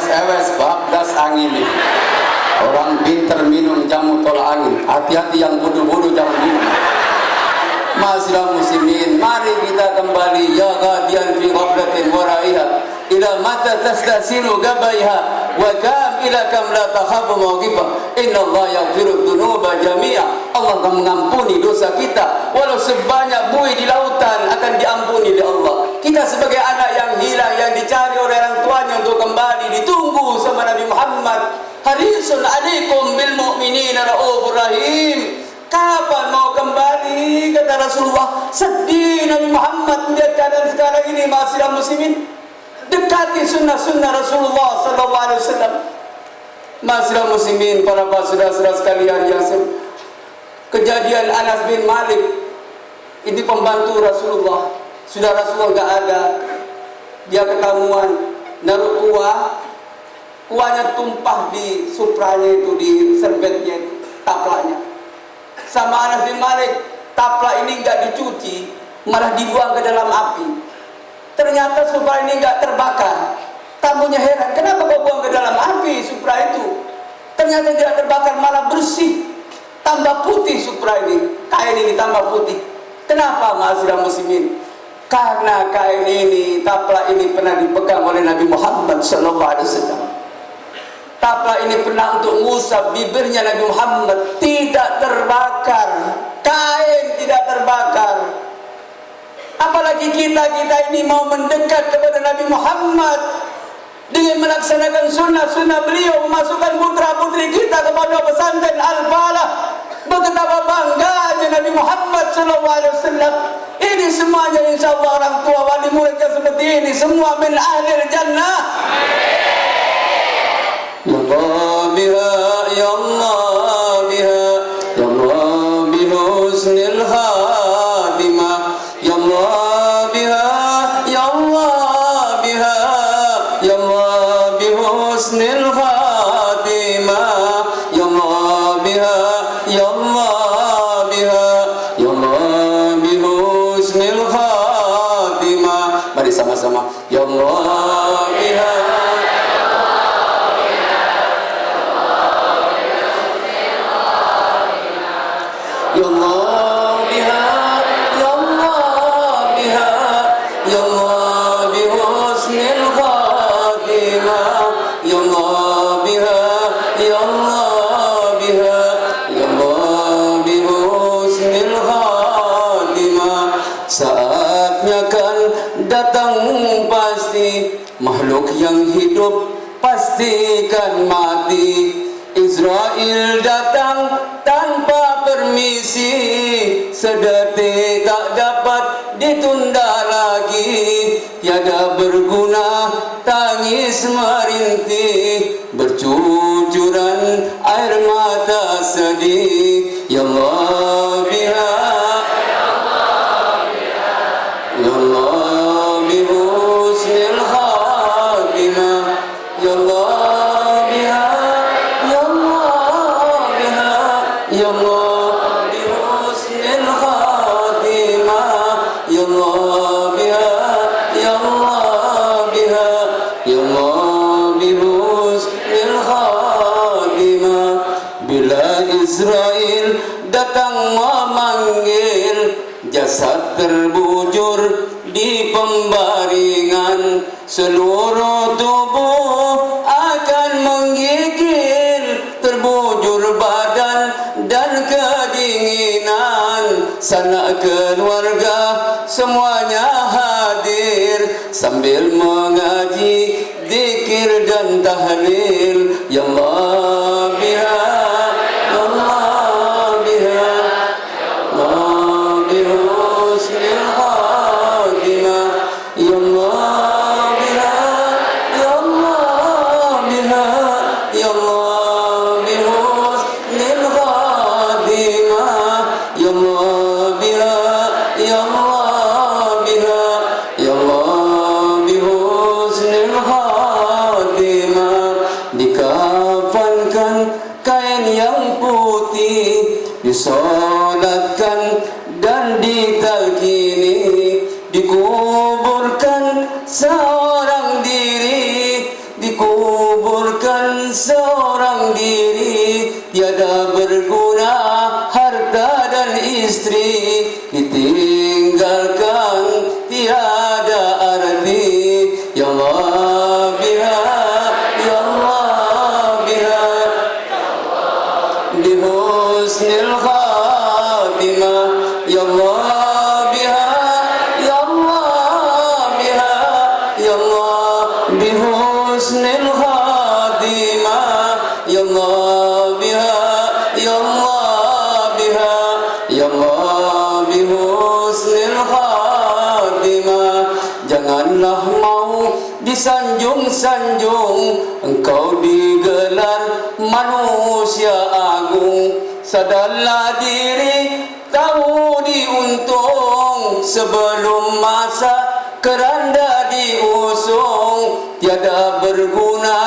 A: Ewes babdas angin ini. Orang pinter minum jamu tolak angin. Hati-hati yang bodoh-bodoh jangan minum. Masyarakat muslimin, mari kita kembali ya ghadiyan fi ghaflatin wa ra'iha ila mata tastasilu gabaiha wa kam ila kam la takhafu mawqifa inna Allah yaghfiru dhunuba jami'a. Allah akan mengampuni dosa kita walau sebanyak buih di lautan akan diampuni oleh Allah. Kita sebagai anak yang hilang, yang dicari oleh orang tuanya untuk kembali, ditunggu sama Nabi Muhammad. Harisun alaikum bil mu'minina raufur rahim. Kapan mau kembali? Kata Rasulullah. Sedih diri Nabi Muhammad melihat keadaan sekarang ini, ma'asyiral muslimin. Dekati sunnah-sunnah Rasulullah sallallahu alaihi wasallam. Ma'asyiral muslimin, para saudara-saudara sekalian yang kejadian Anas bin Malik ini pembantu Rasulullah. Sudah Rasulullah enggak ada, dia ketamuan naruh kuahnya tumpah di supranya itu, di serbetnya itu, taplaknya. Sama Anas bin Malik, taplak ini enggak dicuci, malah dibuang ke dalam api. Ternyata supra ini enggak terbakar. Tamunya heran, kenapa kau buang ke dalam api supra itu? Ternyata tidak terbakar, malah bersih, tambah putih supra ini, kain ini tambah putih. Kenapa, ma'asyiral muslimin? Karena kain ini, taplak ini pernah dipegang oleh Nabi Muhammad SAW. Taplak ini pernah untuk mengusap bibirnya Nabi Muhammad, tidak terbakar, kain tidak terbakar. Apalagi kita ini mau mendekat kepada Nabi Muhammad dengan melaksanakan sunnah-sunnah beliau, memasukkan putra-putri kita kepada pesantren Al-Falah. Betapa bangganya Nabi Muhammad SAW. Ini semuanya insyaallah orang tua wali muridnya seperti ini, semua min ahlil jannah. Ya Allah biha, ya Allah biha, ya Allah bihusnil khatimah, ya Allah biha, ya Allah biha, ya Allah bihusnil khatimah, ya Allah biha, ya Allah biha, ya Allah bihusnil khatimah. Mari sama-sama, ya Allah biha, ya Allah biha, ya Allah biha, ya Allah bihusnil khatimah, ya Allah biha, ya Allah biha, ya Allah bihusnil khatimah. Saatnya kan datang pasti, makhluk yang hidup pastikan mati. Israel datang tanpa permisi, sedetik tak dapat ditunda lagi. Tiada berguna tangis merintih, bercucuran air mata sedih. Ya Allah biha, ya Allah bihusnil khatimah, ya Allah biha, ya Allah biha, ya Allah bihusnil khatimah, ya Allah biha, ya Allah biha, ya Allah bihusnil khatimah. Bila Israel datang memanggil, jasad terbujur di pembaringan, seluruh tubuh akan menggigil, terbujur badan dan kedinginan. Sanak keluarga semuanya hadir, sambil mengaji zikir dan tahlil. Ya Allah biha, ya Allah biha, bihusnil khatimah, ya Allah biha, ya Allah biha, ya Allah bihusnil khatimah, ya Allah biha, ya Allah biha, ya Allah bihusnil khatimah. Dikafankan kain yang putih, disolatkan dan ditalkini, dikuburkan seorang diri, dikuburkan seorang diri. Tiada berguna harta dan istri, ditinggalkan tiada arti. Ya Allah biha, ya Allah biha, bihusnil khatimah, disanjung-sanjung, engkau digelar manusia agung. Sadarlah diri, tahu diuntung, sebelum masa keranda diusung. Tiada berguna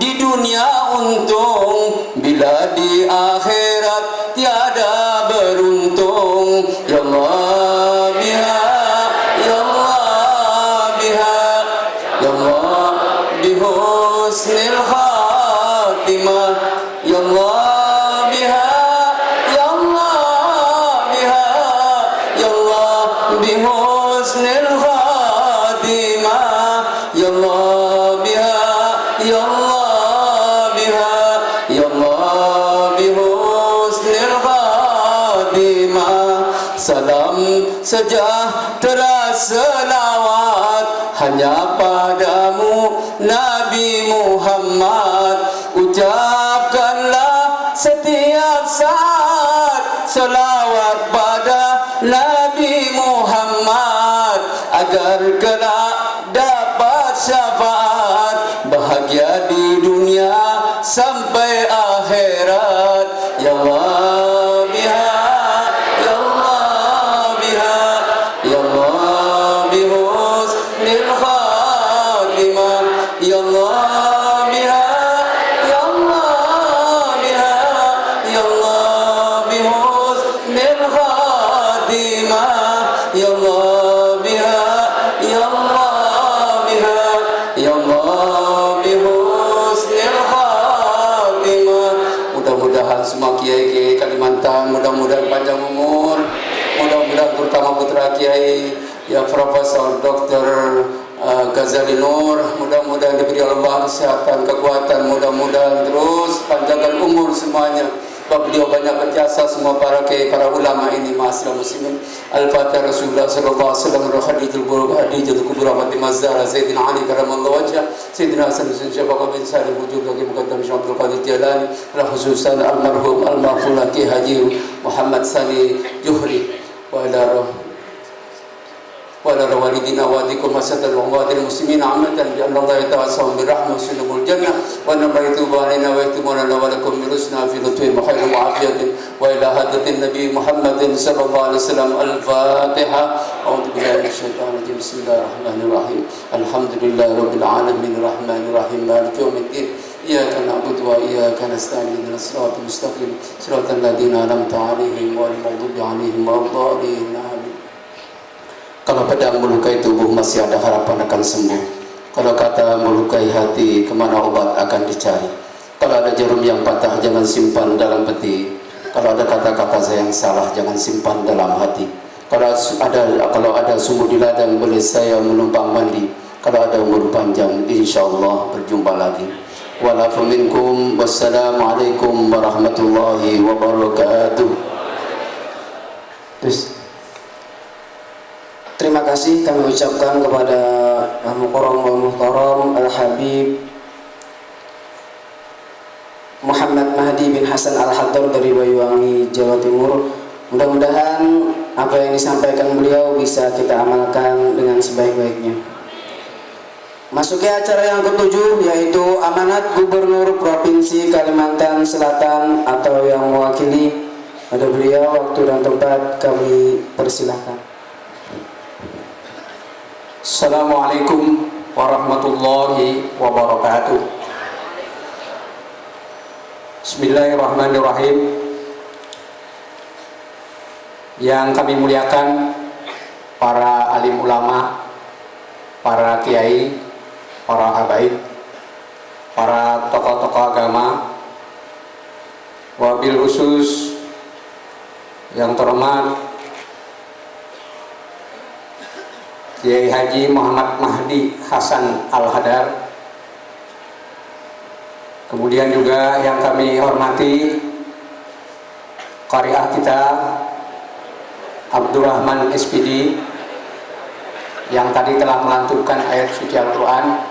A: di dunia untung, bila di akhirat tiada beruntung. Ya Allah biha, ya Allah biha, ya Allah bihusnil khatimah. Ya Allah biha, ya Allah biha, ya Allah bihusnil khatimah. Ya Allah biha, ya Allah biha, ya Allah bihusnil khatimah. Salam sejahtera selawat hanya padamu Nabi Muhammad. Ucapkanlah setiap saat selawat pada Nabi Muhammad, agar kelak dapat syafaat, bahagia di dunia sampai akhirat. Ya Allah biha, ya Allah biha, ya Allah bihusnil khatimah. Ya Allah biha, ya Allah biha, ya Allah bihusnil khatimah. Ya Allah biha, ya Allah biha, ya Allah bihusnil khatimah. Mudah-mudahan semua kiai-kiai Kalimantan mudah-mudahan panjang umur, mudah-mudahan terutama putra kiai ya Profesor Dr. Ghazali Nur, mudah-mudahan diberi Allah kesehatan, kekuatan, mudah-mudahan terus panjangkan umur semuanya. Beliau banyak berjasa semua para kiai, para ulama ini, ma'asyiral muslimin. Al-Fatihah. Rasulullah sallallahu alaihi wasallam, Khadijatul Kubra, Khadijatul Kubra, Fatimah Zahra, Sayyidina Ali karamallahu wajhah, Sayyidina Hasan bin Syabaqah bin Salim wujud lagi muqaddam Syekh Abdul Qadir Jalani, khususan almarhum al-maghfur Ki Haji Muhammad Sani Juhri wa ala walidina wa adikum masadan wa wadil muslimin amatan bi Allah ta'ala bi rahmah sunul jannah wa nabaitu alaina wa ihtimana wa lakum mirusna fi lutfi wa khairin wa afiyatin wa ila hadatin nabi Muhammadin sallallahu alaihi wasallam. Al-Fatihah. A'udzu billahi minasyaitonir rajim. Bismillahirrahmanirrahim. Alhamdulillahi rabbil alamin arrahmanir rahim maliki yaumiddin. Iyyaka na'budu wa iyyaka nasta'in ihdinas siratal mustaqim siratal ladzina an'amta 'alaihim ghairil maghdubi 'alaihim waladdallin. Kalau pedang melukai tubuh masih ada harapan akan sembuh. Kalau kata melukai hati, kemana obat akan dicari? Kalau ada jarum yang patah, jangan simpan dalam peti. Kalau ada kata-kata saya yang salah, jangan simpan dalam hati. Kalau ada sumur di ladang, boleh saya menumpang mandi. Kalau ada umur panjang, insyaallah berjumpa lagi. Walafu minkum. Wassalamualaikum warahmatullahi wabarakatuh.
B: Terima kasih kami ucapkan kepada Al-Mukarram wal Muhtaram Al-Habib Muhammad Mahdi bin Hasan Al-Haddar dari Banyuwangi, Jawa Timur. Mudah-mudahan apa yang disampaikan beliau bisa kita amalkan dengan sebaik-baiknya. Masuki acara yang ketujuh, yaitu amanat Gubernur Provinsi Kalimantan Selatan atau yang mewakili pada beliau. Waktu dan tempat kami persilahkan.
A: Assalamualaikum warahmatullahi wabarakatuh. Bismillahirrahmanirrahim. Yang kami muliakan para alim ulama, para kiai, para habaib, para tokoh-tokoh agama, wabil khusus yang terhormat Kiai Haji Muhammad Mahdi Hasan Al-Haddar. Kemudian juga yang kami hormati qari'ah kita Abdurrahman SPD yang tadi telah melantunkan ayat suci Al-Quran.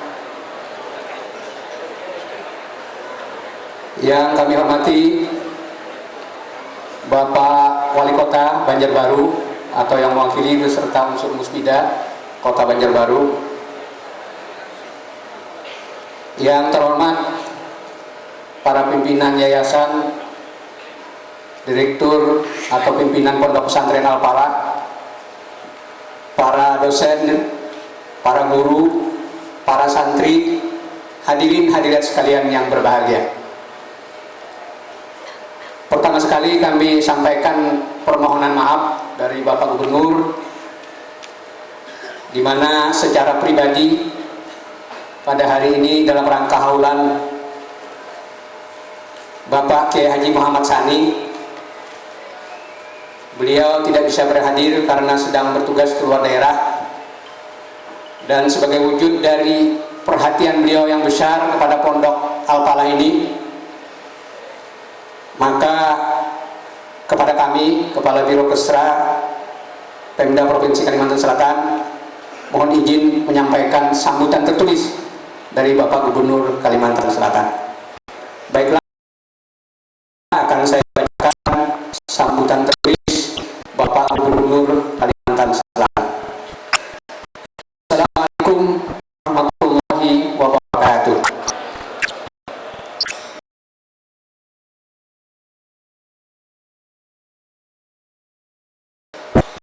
A: Yang kami hormati Bapak Wali Kota Banjarbaru atau yang mewakili beserta unsur musbidah Kota Banjarbaru,
C: Yang terhormat para pimpinan yayasan, direktur atau pimpinan Pondok Pesantren Al-Falah, para dosen, para guru, para santri, hadirin hadirat sekalian yang berbahagia. Pertama sekali kami sampaikan permohonan maaf dari Bapak Gubernur, di mana secara pribadi pada hari ini dalam rangka haulan Bapak Kiai Haji Muhammad Sani, beliau tidak bisa berhadir karena sedang bertugas keluar daerah, dan sebagai wujud dari perhatian beliau yang besar kepada Pondok Al-Falah ini, maka kepada kami, Kepala Biro Kesra Pemda Provinsi Kalimantan Selatan, mohon izin menyampaikan sambutan tertulis dari Bapak Gubernur Kalimantan Selatan. Baiklah, akan saya bacakan sambutan tertulis Bapak Gubernur Kalimantan Selatan. Assalamualaikum warahmatullahi wabarakatuh.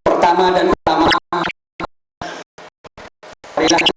C: Pertama dan utama, marilah